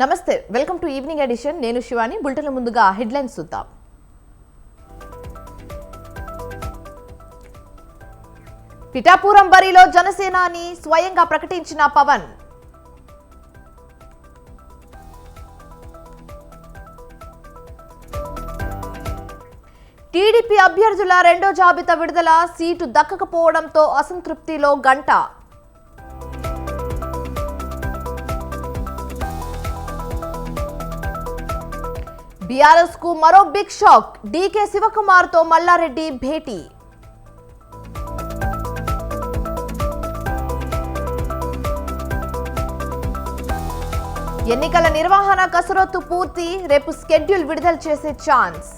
నమస్తే, welcome to evening edition. నేను Shivani. Bulletin ముందుగా హెడ్లైన్స్ చూద్దాం. పిఠాపురం బరిలో జనసేనాని స్వయంగా ప్రకటించిన పవన్. టీడీపీ అభ్యర్థుల రెండో జాబితా విడుదల, సీటు దక్కకపోవడంతో అసంతృప్తిలో గంట. బీఆర్ఎస్ కు మరో బిగ్ షాక్, డీకే శివకుమార్ తో మల్లారెడ్డి భేటీ. ఎన్నికల నిర్వహణ కసరత్తు పూర్తి, రేపు షెడ్యూల్ విడుదల చేసే ఛాన్స్.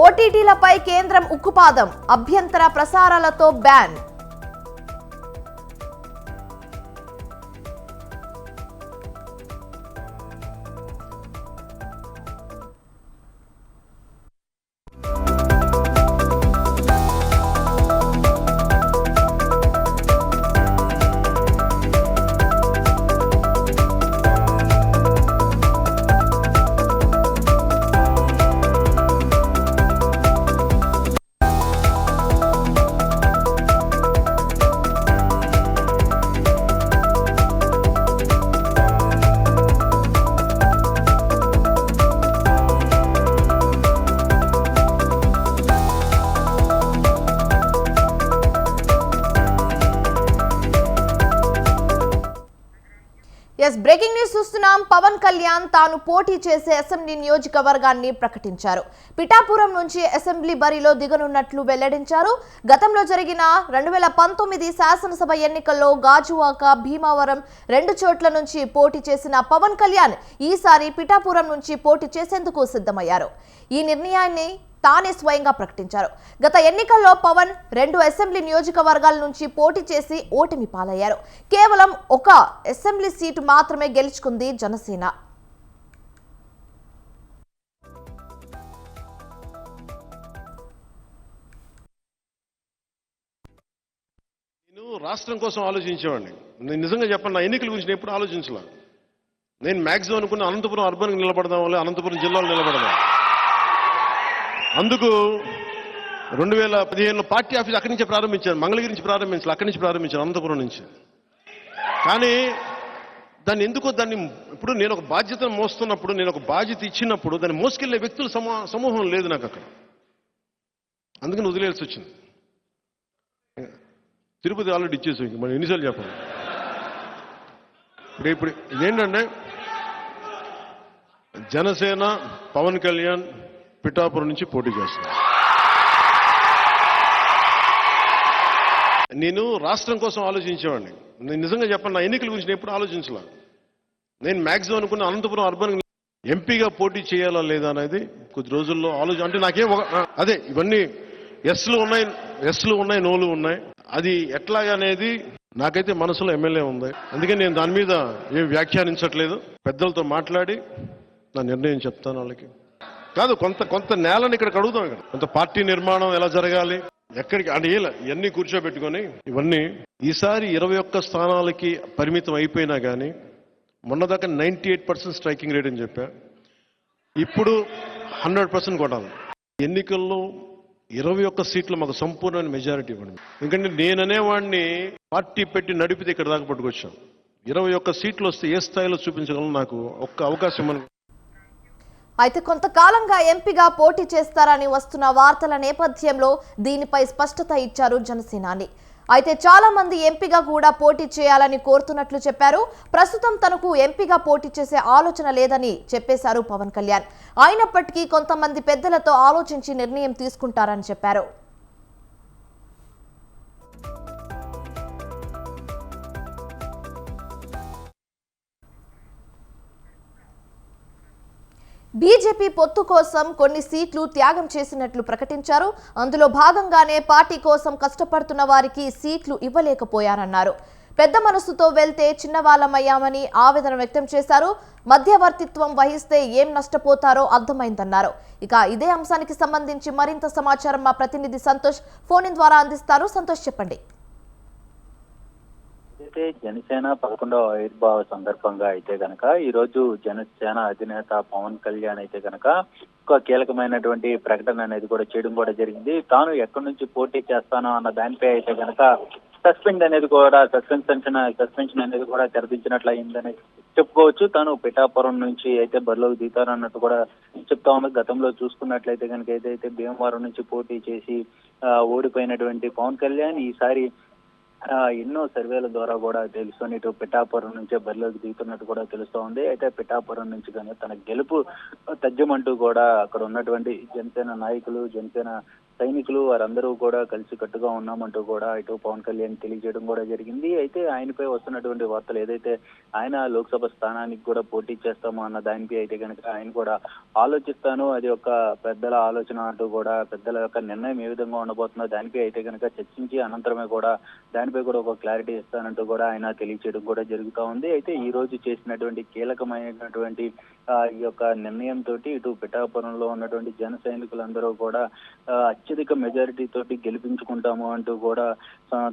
ఓటీటీలపై కేంద్రం ఉక్కుపాదం, అభ్యంతర ప్రసారాలతో బ్యాన్. బ్రేకింగ్ న్యూస్ చూస్తున్నాం. పవన్ కళ్యాణ్ తాను పోటీ చేసే అసెంబ్లీ నియోజకవర్గాన్ని ప్రకటించారు. పిఠాపురం నుంచి అసెంబ్లీ బరిలో దిగనున్నట్లు వెల్లడించారు. గతంలో జరిగిన 2019 శాసనసభ ఎన్నికల్లో గాజువాక, భీమవరం రెండు చోట్ల నుంచి పోటీ చేసిన పవన్ కళ్యాణ్ ఈసారి పిఠాపురం నుంచి పోటీ చేసేందుకు సిద్ధమయ్యారు. ఈ నిర్ణయాన్ని తానే స్వయంగా ప్రకటించారు. గత ఎన్నికల్లో పవన్ 2 అసెంబ్లీ నియోజకవర్గాల నుంచి పోటీ చేసి ఓటమి పాలయ్యారు. కేవలం ఒక అసెంబ్లీ సీటు మాత్రమే గెలుచుకుంది జనసేన. నేను రాష్ట్రం కోసం ఆలోచించేవాడిని. నేను నిజంగా చెప్పండి, నా ఎన్నికల గురించి ఎప్పుడు ఆలోచించలే. నేను మ్యాక్సిమం అనుకున్న అనంతపురం అర్బన్కి నిలబడదాం, వల్ల అనంతపురం జిల్లాలో నిలబడదాం. అందుకు 2015లో పార్టీ ఆఫీస్ అక్కడి నుంచే ప్రారంభించాను. మంగళగిరి నుంచి ప్రారంభించాలి, అక్కడి నుంచి ప్రారంభించాను, అనంతపురం నుంచి. కానీ దాన్ని ఇప్పుడు నేను ఒక బాధ్యతను మోస్తున్నప్పుడు, నేను ఒక బాధ్యత ఇచ్చినప్పుడు దాన్ని మోసుకెళ్లే వ్యక్తుల సమూహం లేదు నాకు అక్కడ. అందుకని వదిలేయాల్సి వచ్చింది. తిరుపతి ఆల్రెడీ ఇచ్చేసి మనం ఎన్నిసార్లు చెప్పాలి. ఇప్పుడు ఇదేంటంటే జనసేన పవన్ కళ్యాణ్ పిఠాపురం నుంచి పోటీ చేస్తున్నారు. నేను రాష్ట్రం కోసం ఆలోచించేవాడిని. నేను నిజంగా చెప్పండి, నా ఎన్నికల గురించి ఎప్పుడు ఆలోచించలే. నేను మ్యాక్సిమం అనుకున్న అనంతపురం అర్బన్ ఎంపీగా పోటీ చేయాలా లేదా అనేది కొద్ది రోజుల్లో అంటే నాకేం అదే ఇవన్నీ ఎస్లు ఉన్నాయి, నోలు ఉన్నాయి. అది ఎట్లాగా అనేది నాకైతే మనసులో ఎమ్మెల్యే ఉంది. అందుకని నేను దాని మీద ఏం వ్యాఖ్యానించట్లేదు. పెద్దలతో మాట్లాడి నా నిర్ణయం చెప్తాను వాళ్ళకి. కాదు, కొంత నేలని ఇక్కడ అడుగుతాం. ఇక్కడ కొంత పార్టీ నిర్మాణం ఎలా జరగాలి, ఎక్కడికి అంటే ఇవన్నీ కూర్చోబెట్టుకొని ఇవన్నీ ఈసారి 21 స్థానాలకి పరిమితం అయిపోయినా కానీ మొన్నదాకా 98% స్ట్రైకింగ్ రేట్ అని చెప్పా. ఇప్పుడు 100% కొట్టాలి. ఎన్నికల్లో 21 సీట్లు మాకు సంపూర్ణమైన మెజారిటీ ఇవ్వండి. ఎందుకంటే నేననేవాడిని పార్టీ పెట్టి నడిపితే ఇక్కడ దాకా పట్టుకొచ్చాను. 21 సీట్లు వస్తే ఏ స్థాయిలో చూపించగలను, నాకు ఒక్క అవకాశం అని. అయితే కొంతకాలంగా ఎంపీగా పోటీ చేస్తారని వస్తున్న వార్తల నేపథ్యంలో దీనిపై స్పష్టత ఇచ్చారు జనసేనాని. అయితే చాలా మంది ఎంపీగా కూడా పోటీ చేయాలని కోరుతున్నట్లు చెప్పారు. ప్రస్తుతం తనకు ఎంపీగా పోటీ చేసే ఆలోచన లేదని చెప్పేశారు పవన్ కళ్యాణ్. అయినప్పటికీ కొంతమంది పెద్దలతో ఆలోచించి నిర్ణయం తీసుకుంటారని చెప్పారు. బీజేపీ పొత్తు కోసం కొన్ని సీట్లు త్యాగం చేసినట్లు ప్రకటించారు. అందులో భాగంగానే పార్టీ కోసం కష్టపడుతున్న వారికి సీట్లు ఇవ్వలేకపోయారన్నారు. పెద్ద మనసుతో వెళ్తే చిన్నవాళ్ళమయ్యామని ఆవేదన వ్యక్తం చేశారు. మధ్యవర్తిత్వం వహిస్తే ఏం నష్టపోతారో అర్థమైందన్నారు. ఇక ఇదే అంశానికి సంబంధించి మరింత సమాచారం మా ప్రతినిధి సంతోష్ ఫోన్ ద్వారా అందిస్తారు. సంతోష్, చెప్పండి. ఏదైతే జనసేన 11వ ఆవిర్భావ సందర్భంగా అయితే గనక ఈ రోజు జనసేన అధినేత పవన్ కళ్యాణ్ అయితే గనక ఒక కీలకమైనటువంటి ప్రకటన అనేది కూడా చేయడం కూడా జరిగింది. తాను ఎక్కడి నుంచి పోటీ చేస్తానో అన్న దానిపై అయితే గనక సస్పెన్షన్ అనేది కూడా తెరదించినట్లు అయిందని చెప్పుకోవచ్చు. తాను పిఠాపురం నుంచి అయితే బరిలోకి దిగుతానన్నట్టు కూడా చెప్తా ఉంది. గతంలో చూసుకున్నట్లయితే కనుక ఏదైతే భీమవరం నుంచి పోటీ చేసి ఓడిపోయినటువంటి పవన్ కళ్యాణ్ ఈసారి ఎన్నో సర్వేల ద్వారా కూడా తెలుసుకొని ఇటు పిఠాపురం నుంచే బరిలోకి దిగుతున్నట్టు కూడా తెలుస్తూ ఉంది. అయితే పిఠాపురం నుంచి కానీ తన గెలుపు తథ్యమంటూ కూడా అక్కడ ఉన్నటువంటి జనసేన నాయకులు, జనసేన సైనికులు వారందరూ కూడా కలిసి కట్టుగా ఉన్నామంటూ కూడా ఇటు పవన్ కళ్యాణ్ తెలియజేయడం కూడా జరిగింది. అయితే ఆయనపై వస్తున్నటువంటి వార్తలు ఏదైతే ఆయన లోక్సభ స్థానానికి కూడా పోటీ చేస్తామో అన్న దానిపై అయితే కనుక ఆయన కూడా ఆలోచిస్తాను, అది ఒక పెద్దల ఆలోచన అంటూ కూడా పెద్దల యొక్క నిర్ణయం ఏ విధంగా ఉండబోతుందో దానిపై అయితే కనుక చర్చించి అనంతరమే కూడా దానిపై కూడా ఒక క్లారిటీ ఇస్తానంటూ కూడా ఆయన తెలియజేయడం కూడా జరుగుతూ ఉంది. అయితే ఈ రోజు చేసినటువంటి కీలకమైనటువంటి ఈ యొక్క నిర్ణయంతో ఇటు పిఠాపురంలో ఉన్నటువంటి జన సైనికులందరూ కూడా అత్యధిక మెజారిటీ తోటి గెలిపించుకుంటాము అంటూ కూడా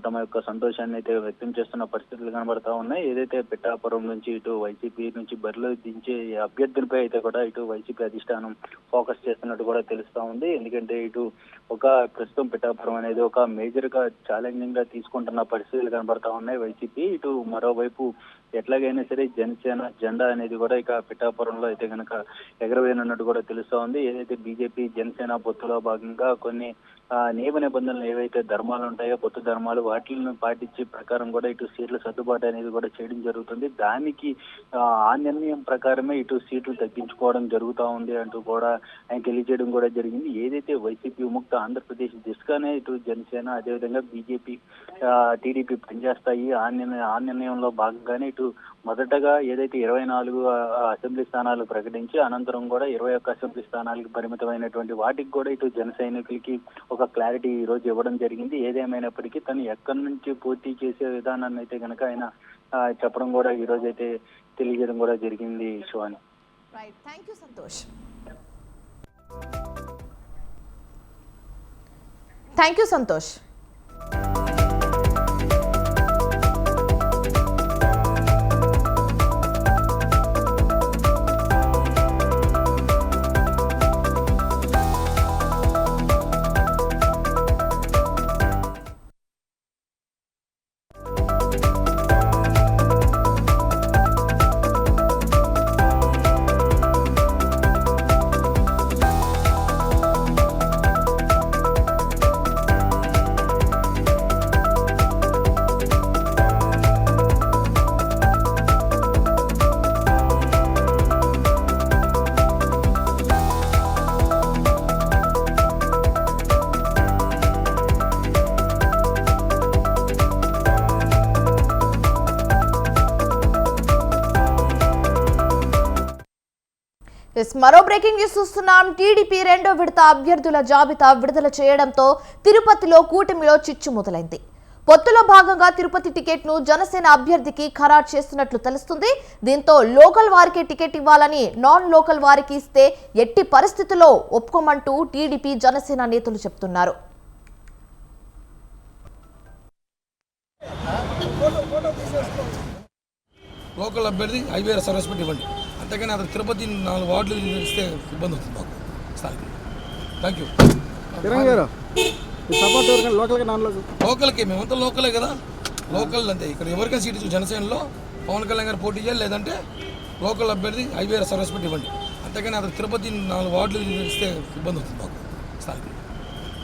తమ యొక్క సంతోషాన్ని అయితే వ్యక్తం చేస్తున్న పరిస్థితులు కనబడతా ఉన్నాయి. ఏదైతే పిఠాపురం నుంచి ఇటు వైసీపీ నుంచి బరిలో దించే అభ్యర్థులపై అయితే కూడా ఇటు వైసీపీ అధిష్టానం ఫోకస్ చేస్తున్నట్టు కూడా తెలుస్తా ఉంది. ఎందుకంటే ఇటు ఒక ప్రస్తుతం పిఠాపురం అనేది ఒక మేజర్ గా ఛాలెంజింగ్ గా తీసుకుంటున్న పరిస్థితులు కనబడతా ఉన్నాయి వైసీపీ. ఇటు మరోవైపు ఎట్లాగైనా సరే జనసేన జెండా అనేది కూడా ఇక పిఠాపురంలో అయితే కనుక ఎగరవేయనున్నట్టు కూడా తెలుస్తా ఉంది. ఏదైతే బీజేపీ జనసేన పొత్తులో భాగంగా కొన్ని నియమ నిబంధనలు ఏవైతే ధర్మాలు ఉంటాయో పొత్తు ధర్మాలు వాటిని పాటించే ప్రకారం కూడా ఇటు సీట్ల సర్దుబాటు అనేది కూడా చేయడం జరుగుతుంది. దానికి ఆ నిర్ణయం ప్రకారమే ఇటు సీట్లు తగ్గించుకోవడం జరుగుతూ ఉంది అంటూ కూడా ఆయన తెలియజేయడం కూడా జరిగింది. ఏదైతే వైసీపీ విముక్త ఆంధ్రప్రదేశ్ దిశగానే ఇటు జనసేన అదేవిధంగా బీజేపీ టీడీపీ పనిచేస్తాయి. ఆ నిర్ణయంలో భాగంగానే ఇటు మొదటగా ఏదైతే 24 అసెంబ్లీ స్థానాలు ప్రకటించి అనంతరం కూడా 21 అసెంబ్లీ స్థానాలకు పరిమితమైనటువంటి వాటికి కూడా ఇటు జన సైనికులకి ఒక క్లారిటీ ఈ రోజు ఇవ్వడం జరిగింది. ఏదేమైనప్పటికీ తను ఎక్కడి నుంచి పోటీ చేసే విధానాన్ని అయితే కనుక ఆయన చెప్పడం కూడా ఈ రోజు అయితే తెలియజేయడం కూడా జరిగింది. Shivani. Thank you Santosh. Thank you Santosh. మరో బ్రేకింగ్ న్యూస్ చూస్తున్నాం. టీడీపీ రెండో విడత అభ్యర్థుల జాబితా విడుదల చేయడంతో తిరుపతిలో కూటమిలో చిచ్చు మొదలైంది. పొత్తులో భాగంగా తిరుపతి టికెట్ ను జనసేన అభ్యర్థికి ఖరారు చేస్తున్నట్లు తెలుస్తుంది. దీంతో లోకల్ వారికి టికెట్ ఇవ్వాలని, నాన్ లోకల్ వారికి ఇస్తే ఎట్టి పరిస్థితుల్లో ఒప్పుకోమంటూ టీడీపీ జనసేన నేతలు చెప్తున్నారు. లోకల్ అభ్యర్థి హైవే సర్వీస్ పెట్టి ఇవ్వండి, అంతేగాని అతను తిరుపతి 4 వార్డులు ఇస్తే ఇబ్బంది అవుతుంది మాకు. Thank you. లోకల్కి మేమంతా లోకలే కదా, లోకల్ అంతే. ఇక్కడ ఎవరికైనా సీట్ ఇచ్చు జనసేనలో పవన్ కళ్యాణ్ గారు పోటీ చేయాలి, లేదంటే లోకల్ అభ్యర్థి హైవే సర్వీస్ పెట్టి ఇవ్వండి, అంతేగాని అతను తిరుపతి 4 వార్డులు ఇస్తే ఇబ్బంది అవుతుంది మాకు.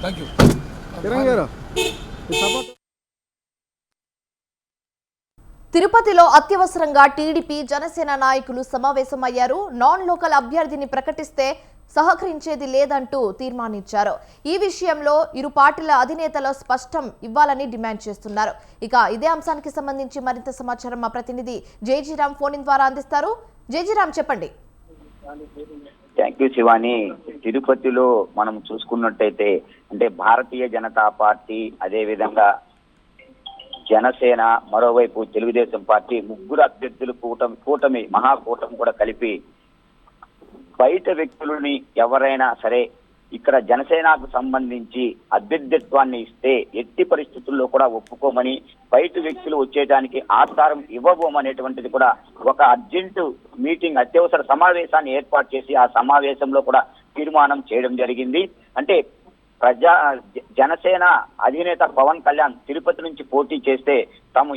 Thank you. తిరుపతిలో అత్యవసరంగా టీడీపీ జనసేన నాయకులు సమావేశమయ్యారు. నాన్ లోకల్ అభ్యర్థిని ప్రకటిస్తే సహకరించేది లేదంటూ తీర్మానించారు. ఈ విషయంలో ఇరు పార్టీల అధినేతలు స్పష్టం ఇవ్వాలని డిమాండ్ చేస్తున్నారు. ఇక ఇదే అంశానికి సంబంధించి మరింత సమాచారం మా ప్రతినిధి జేజీరామ్ ఫోన్ ఇన్ ద్వారా అందిస్తారు. జేజీరామ్, చెప్పండి. Thank you Shivani. తిరుపతిలో మనం చూసుకున్నట్టయితే అంటే భారతీయ జనతా పార్టీ, అదే విధంగా జనసేన, మరోవైపు తెలుగుదేశం పార్టీ ముగ్గురు అభ్యర్థులు కూటమి మహాకూటమి కూడా కలిపి బయట వ్యక్తులని ఎవరైనా సరే ఇక్కడ జనసేనకు సంబంధించి అభ్యర్థిత్వాన్ని ఇస్తే ఎట్టి పరిస్థితుల్లో కూడా ఒప్పుకోమని, బయట వ్యక్తులు వచ్చేయడానికి ఆస్కారం ఇవ్వబోమనేటువంటిది కూడా ఒక అర్జెంటు మీటింగ్, అత్యవసర సమావేశాన్ని ఏర్పాటు చేసి ఆ సమావేశంలో కూడా తీర్మానం చేయడం జరిగింది. అంటే జనసేన అధినేత పవన్ కళ్యాణ్ తిరుపతి నుంచి పోటీ చేస్తే తాము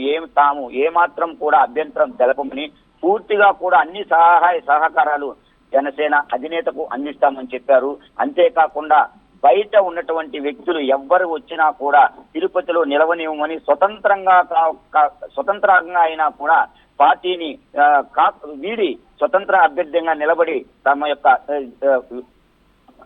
ఏమాత్రం కూడా అభ్యంతరం తెలపమని, పూర్తిగా కూడా అన్ని సహాయ సహకారాలు జనసేన అధినేతకు అందిస్తామని చెప్పారు. అంతేకాకుండా బయట ఉన్నటువంటి వ్యక్తులు ఎవ్వరు వచ్చినా కూడా తిరుపతిలో నిలవనివ్వమని, స్వతంత్రంగా అయినా కూడా పార్టీని వీడి స్వతంత్ర అభ్యర్థిగా నిలబడి తమ యొక్క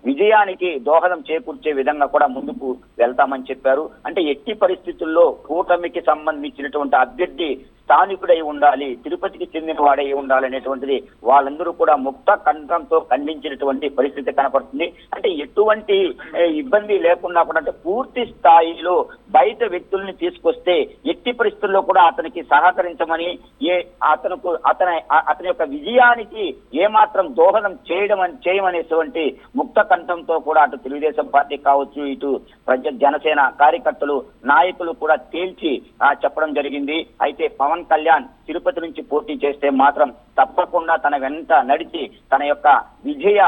విజయానికి దోహదం చేకూర్చే విధంగా కూడా ముందుకు వెళ్తామని చెప్పారు. అంటే ఎట్టి పరిస్థితుల్లో కూటమికి సంబంధించినటువంటి అభ్యర్థి స్థానికుడై ఉండాలి, తిరుపతికి చెందిన వాడై ఉండాలి అనేటువంటిది వాళ్ళందరూ కూడా ముక్త కంఠంతో ఖండించినటువంటి పరిస్థితి కనపడుతుంది. అంటే ఎటువంటి ఇబ్బంది లేకుండా కూడా, అంటే పూర్తి స్థాయిలో బయట వ్యక్తుల్ని తీసుకొస్తే ఎట్టి పరిస్థితుల్లో కూడా అతనికి సహకరించమని, అతని యొక్క విజయానికి ఏమాత్రం దోహదం చేయమనేటువంటి ముక్త కంఠంతో కూడా అటు తెలుగుదేశం పార్టీ కావచ్చు, ఇటు జనసేన కార్యకర్తలు, నాయకులు కూడా తేల్చి చెప్పడం జరిగింది. అయితే పవన్ కళ్యాణ్ తిరుపతి నుంచి పోటీ చేస్తే మాత్రం తప్పకుండా తన వెంట నడిచి తన యొక్క విజయ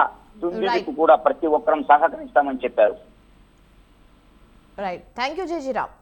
దుందుకు కూడా ప్రతి ఒక్కరం సహకరిస్తామని చెప్పారు. Right, thank you Jayajiram.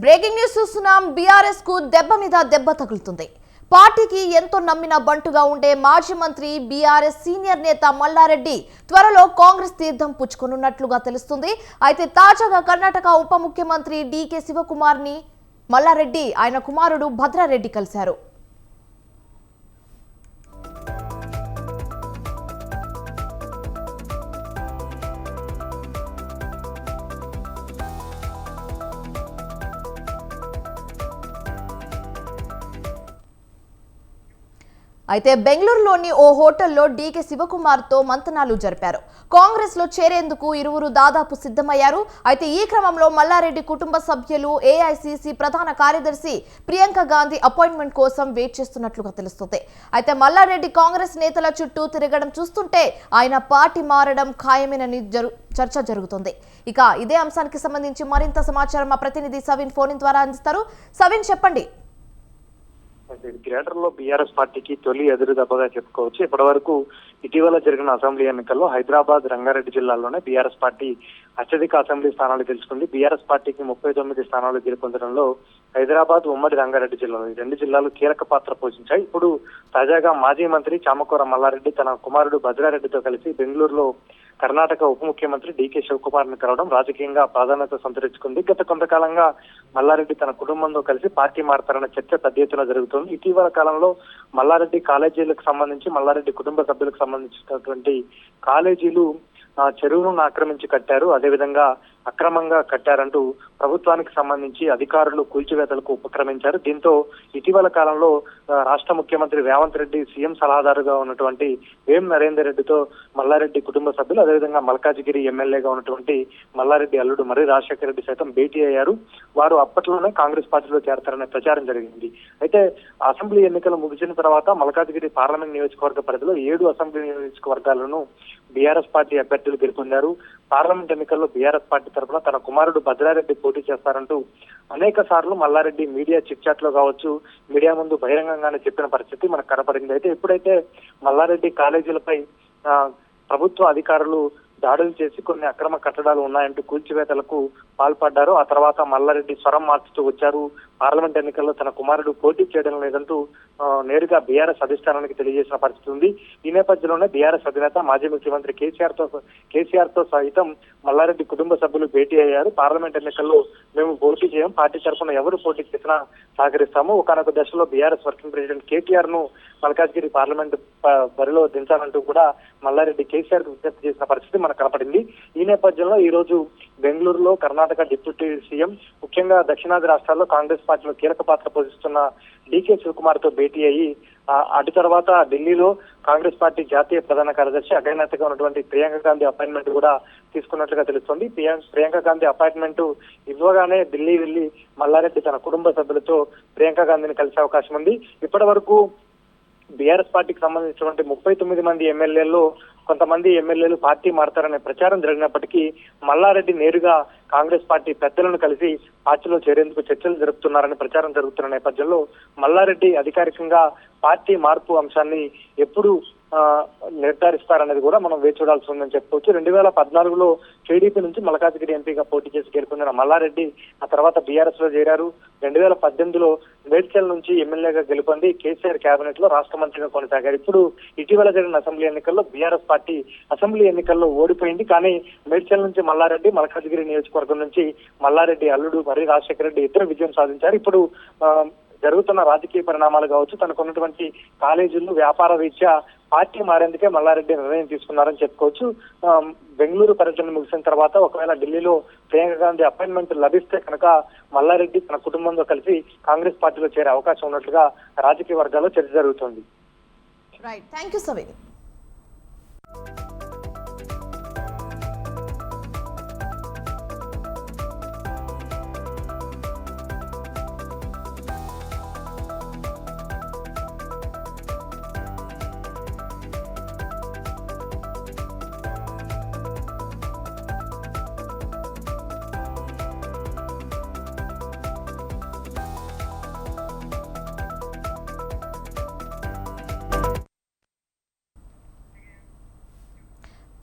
Breaking news చూస్తున్నాం. బీఆర్ఎస్ కు దెబ్బ మీద దెబ్బ తగులుతుంది. పార్టీకి ఎంతో నమ్మిన బంటుగా ఉండే మాజీ మంత్రి, బీఆర్ఎస్ సీనియర్ నేత మల్లారెడ్డి త్వరలో కాంగ్రెస్ తీర్థం పుచ్చుకొనున్నట్లుగా తెలుస్తుంది. అయితే తాజాగా కర్ణాటక ఉప ముఖ్యమంత్రి డీకే శివకుమార్ ని మల్లారెడ్డి ఆయన కుమారుడు భద్రారెడ్డి కలిశారు. అయితే బెంగళూరులోని ఓ హోటల్లో డీకే శివకుమార్ తో మంతనాలు జరిపారు. కాంగ్రెస్ లో చేరేందుకు ఇరువురు దాదాపు సిద్ధమయ్యారు. అయితే ఈ క్రమంలో మల్లారెడ్డి కుటుంబ సభ్యులు ఏఐసీసీ ప్రధాన కార్యదర్శి ప్రియాంక గాంధీ అపాయింట్మెంట్ కోసం వెయిట్ చేస్తున్నట్లుగా తెలుస్తుంది. అయితే మల్లారెడ్డి కాంగ్రెస్ నేతల చుట్టూ తిరగడం చూస్తుంటే ఆయన పార్టీ మారడం ఖాయమేనని చర్చ జరుగుతుంది. ఇక ఇదే అంశానికి సంబంధించి మరింత సమాచారం మా ప్రతినిధి సవిన్ ఫోన్ ద్వారా అందిస్తారు. సవిన్, చెప్పండి. గ్రేటర్ లో బీఆర్ఎస్ పార్టీకి తొలి ఎదురు దెబ్బగా చెప్పుకోవచ్చు. ఇప్పటి వరకు ఇటీవల జరిగిన అసెంబ్లీ ఎన్నికల్లో హైదరాబాద్, రంగారెడ్డి జిల్లాల్లోనే బీఆర్ఎస్ పార్టీ అత్యధిక అసెంబ్లీ స్థానాలు గెలుచుకుంది. బీఆర్ఎస్ పార్టీకి 39 స్థానాలు గెలుపొందడంలో హైదరాబాద్, ఉమ్మడి రంగారెడ్డి జిల్లాలు, ఈ రెండు జిల్లాలు కీలక పాత్ర పోషించాయి. ఇప్పుడు తాజాగా మాజీ మంత్రి చామకూర మల్లారెడ్డి తన కుమారుడు భద్రారెడ్డితో కలిసి బెంగళూరులో కర్ణాటక ఉప ముఖ్యమంత్రి డీకే శివకుమార్ ని కలవడం రాజకీయంగా ప్రాధాన్యత సంతరించుకుంది. గత కొంతకాలంగా మల్లారెడ్డి తన కుటుంబంతో కలిసి పార్టీ మారతారన్న చర్చ పెద్ద ఎత్తున జరుగుతోంది. ఇటీవల కాలంలో మల్లారెడ్డి కాలేజీలకు సంబంధించి, మల్లారెడ్డి కుటుంబ సభ్యులకు సంబంధించినటువంటి కాలేజీలు చెరువును ఆక్రమించి కట్టారు, అదేవిధంగా అక్రమంగా కట్టారంటూ ప్రభుత్వానికి సంబంధించి అధికారులు కూల్చివేతలకు ఉపక్రమించారు. దీంతో ఇటీవల కాలంలో రాష్ట్ర ముఖ్యమంత్రి రేవంత్ రెడ్డి సీఎం సలహాదారుగా ఉన్నటువంటి వేం నరేందర్ రెడ్డితో మల్లారెడ్డి కుటుంబ సభ్యులు, అదేవిధంగా మల్కాజిగిరి ఎమ్మెల్యేగా ఉన్నటువంటి మల్లారెడ్డి అల్లుడు మరి రాజశేఖర రెడ్డి సైతం భేటీ అయ్యారు. వారు అప్పట్లోనే కాంగ్రెస్ పార్టీలో చేరతారనే ప్రచారం జరిగింది. అయితే అసెంబ్లీ ఎన్నికలు ముగిసిన తర్వాత మల్కాజిగిరి పార్లమెంట్ నియోజకవర్గ పరిధిలో 7 అసెంబ్లీ నియోజకవర్గాలను బీఆర్ఎస్ పార్టీ అభ్యర్థులు గెలుపొందారు. పార్లమెంట్ ఎన్నికల్లో బీఆర్ఎస్ పార్టీ తరఫున తన కుమారుడు భద్రారెడ్డి పోటీ చేస్తారంటూ అనేక సార్లు మల్లారెడ్డి మీడియా చిట్ చాట్ లో కావచ్చు, మీడియా ముందు బహిరంగంగానే చెప్పిన పరిస్థితి మనకు కనపడింది. అయితే ఎప్పుడైతే మల్లారెడ్డి కాలేజీలపై ప్రభుత్వ అధికారులు దాడులు చేసి కొన్ని అక్రమ కట్టడాలు ఉన్నాయంటూ కూల్చివేతలకు పాల్పడ్డారు, ఆ తర్వాత మల్లారెడ్డి స్వరం మార్చుతూ వచ్చారు. పార్లమెంట్ ఎన్నికల్లో తన కుమారుడు పోటీ చేయడం లేదంటూ నేరుగా బీఆర్ఎస్ అధిష్టానానికి తెలియజేసిన పరిస్థితి ఉంది. ఈ నేపథ్యంలోనే బీఆర్ఎస్ అధినేత మాజీ ముఖ్యమంత్రి కేసీఆర్ తో సైతం మల్లారెడ్డి కుటుంబ సభ్యులు భేటీ అయ్యారు. పార్లమెంట్ ఎన్నికల్లో మేము పోటీ చేయం, పార్టీ తరఫున ఎవరు పోటీ చేసినా సహకరిస్తాము. ఒకనొక దశలో బీఆర్ఎస్ వర్కింగ్ ప్రెసిడెంట్ కేటీఆర్ ను మల్కాజ్గిరి పార్లమెంట్ బరిలో దించాలంటూ కూడా మల్లారెడ్డి కేసీఆర్ కు విజ్ఞప్తి చేసిన పరిస్థితి మనకు కనపడింది. ఈ నేపథ్యంలో ఈ రోజు బెంగళూరులో కర్ణాటక డిప్యూటీ సీఎం, ముఖ్యంగా దక్షిణాది రాష్ట్రాల్లో కాంగ్రెస్ పార్టీలో కీలక పాత్ర పోషిస్తున్న డీకే శివకుమార్ తో భేటీ అయ్యి అటు తర్వాత ఢిల్లీలో కాంగ్రెస్ పార్టీ జాతీయ ప్రధాన కార్యదర్శి అగ్రనేతగా ఉన్నటువంటి ప్రియాంక గాంధీ అపాయింట్మెంట్ కూడా తీసుకున్నట్లుగా తెలుస్తోంది. ప్రియాంక గాంధీ అపాయింట్మెంట్ ఇవ్వగానే ఢిల్లీ వెళ్లి మల్లారెడ్డి తన కుటుంబ సభ్యులతో ప్రియాంక గాంధీని కలిసే అవకాశం ఉంది. ఇప్పటి వరకు బీఆర్ఎస్ పార్టీకి సంబంధించినటువంటి 39 మంది ఎమ్మెల్యేల్లో కొంతమంది ఎమ్మెల్యేలు పార్టీ మారతారనే ప్రచారం జరిగినప్పటికీ మల్లారెడ్డి నేరుగా కాంగ్రెస్ పార్టీ పెద్దలను కలిసి పార్టీలో చేరేందుకు చర్చలు జరుపుతున్నారని ప్రచారం జరుగుతున్న నేపథ్యంలో మల్లారెడ్డి అధికారికంగా పార్టీ మార్పు అంశాన్ని ఎప్పుడు నిర్ధారిస్తారనేది కూడా మనం వేచి చూడాల్సి ఉందని చెప్పుకోవచ్చు. 2014లో టీడీపీ నుంచి మల్కాజ్గిరి ఎంపీగా పోటీ చేసి గెలుపొందిన మల్లారెడ్డి ఆ తర్వాత బీఆర్ఎస్ లో చేరారు. 2018లో మేడ్చల్ నుంచి ఎమ్మెల్యేగా గెలుపొంది కేసీఆర్ కేబినెట్ లో రాష్ట్ర మంత్రిగా కొనసాగారు. ఇప్పుడు ఇటీవల జరిగిన అసెంబ్లీ ఎన్నికల్లో బీఆర్ఎస్ పార్టీ అసెంబ్లీ ఎన్నికల్లో ఓడిపోయింది. కానీ మేడ్చల్ నుంచి మల్లారెడ్డి, మల్కాజ్గిరి నియోజకవర్గం నుంచి మల్లారెడ్డి అల్లుడు మరి రాజశేఖర రెడ్డి ఇద్దరు విజయం సాధించారు. ఇప్పుడు జరుగుతున్న రాజకీయ పరిణామాలు కావచ్చు, తనకున్నటువంటి కాలేజీలు వ్యాపార రీత్యా పార్టీ మారేందుకే మల్లారెడ్డి నిర్ణయం తీసుకున్నారని చెప్పుకోవచ్చు. బెంగళూరు పర్యటన ముగిసిన తర్వాత ఒకవేళ ఢిల్లీలో ప్రియాంక గాంధీ అపాయింట్మెంట్ లభిస్తే కనుక మల్లారెడ్డి తన కుటుంబంతో కలిసి కాంగ్రెస్ పార్టీలో చేరే అవకాశం ఉన్నట్లుగా రాజకీయ వర్గాల్లో చర్చ జరుగుతోంది. Right, thank you సవిన్.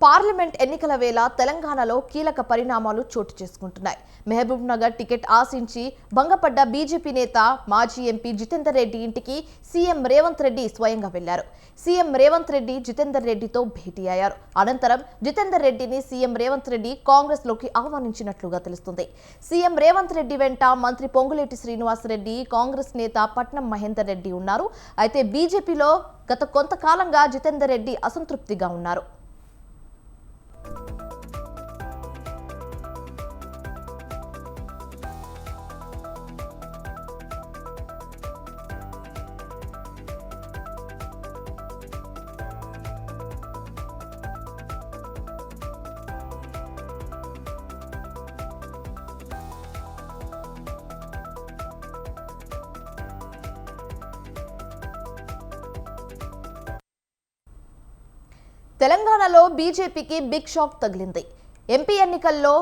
పార్లమెంట్ ఎన్నికల వేళ తెలంగాణలో కీలక పరిణామాలు చోటు చేసుకుంటున్నాయి. మహబూబ్ నగర్ టికెట్ ఆశించి భంగపడ్డ బీజేపీ నేత మాజీ ఎంపీ జితేందర్ రెడ్డి ఇంటికి సీఎం రేవంత్ రెడ్డి స్వయంగా వెళ్లారు. సీఎం రేవంత్ రెడ్డి జితేందర్ రెడ్డితో భేటీ అయ్యారు. అనంతరం జితేందర్ రెడ్డిని సీఎం రేవంత్ రెడ్డి కాంగ్రెస్ లోకి ఆహ్వానించినట్లుగా తెలుస్తుంది. సీఎం రేవంత్ రెడ్డి వెంట మంత్రి పొంగులేటి శ్రీనివాసరెడ్డి, కాంగ్రెస్ నేత పట్నం మహేందర్ రెడ్డి ఉన్నారు. అయితే బీజేపీలో గత కొంతకాలంగా జితేందర్ రెడ్డి అసంతృప్తిగా ఉన్నారు. తెలంగాణలో బీజేపీకి బిగ్ షాక్ తగిలింది. ఎంపీ ఎన్నికల్లో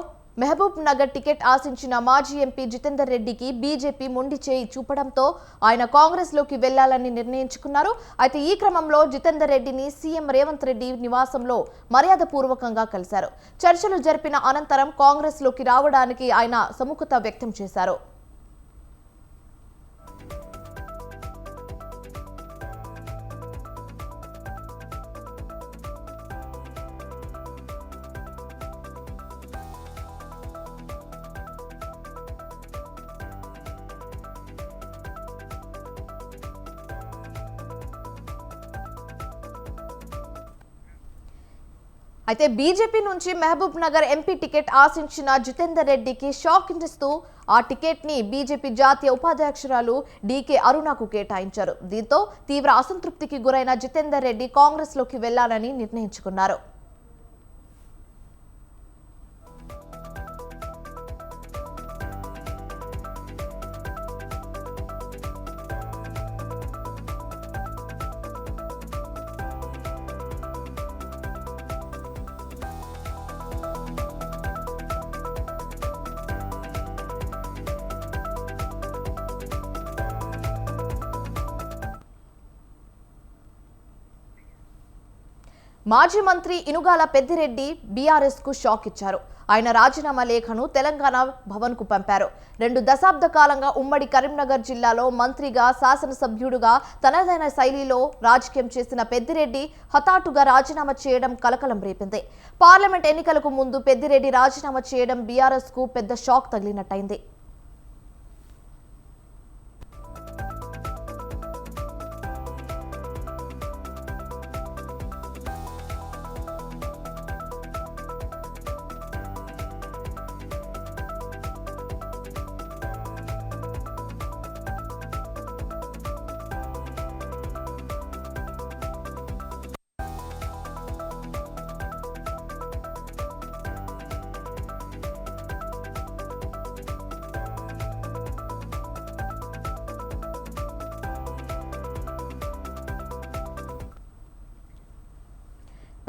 మహబూబ్ నగర్ టికెట్ ఆశించిన మాజీ ఎంపీ జితేందర్ రెడ్డికి బీజేపీ మొండి చేయి చూపడంతో ఆయన కాంగ్రెస్ లోకి వెళ్లాలని నిర్ణయించుకున్నారు. అయితే ఈ క్రమంలో జితేందర్ రెడ్డిని సీఎం రేవంత్ రెడ్డి నివాసంలో మర్యాదపూర్వకంగా కలిశారు. చర్చలు జరిపిన అనంతరం కాంగ్రెస్ లోకి రావడానికి ఆయన సుముఖత వ్యక్తం చేశారు. అయితే బీజేపీ నుంచి మహబూబ్ నగర్ ఎంపీ టికెట్ ఆశించిన జితేందర్ రెడ్డికి షాక్ ఇస్తూ ఆ టికెట్ ని బీజేపీ జాతీయ ఉపాధ్యక్షురాలు డీకే అరుణకు కేటాయించారు. దీంతో తీవ్ర అసంతృప్తికి గురైన జితేందర్ రెడ్డి కాంగ్రెస్ లోకి వెళ్లాలని నిర్ణయించుకున్నారు. మాజీ మంత్రి ఇనుగాల పెద్దిరెడ్డి బీఆర్ఎస్ కు షాక్ ఇచ్చారు. ఆయన రాజీనామా లేఖను తెలంగాణ భవన్ కు పంపారు. 2 దశాబ్ద కాలంగా ఉమ్మడి కరీంనగర్ జిల్లాలో మంత్రిగా, శాసనసభ్యుడుగా తనదైన శైలిలో రాజకీయం చేసిన పెద్దిరెడ్డి హఠాత్తుగా రాజీనామా చేయడం కలకలం రేపింది. పార్లమెంట్ ఎన్నికలకు ముందు పెద్దిరెడ్డి రాజీనామా చేయడం బీఆర్ఎస్ కు పెద్ద షాక్ తగిలినట్టయింది.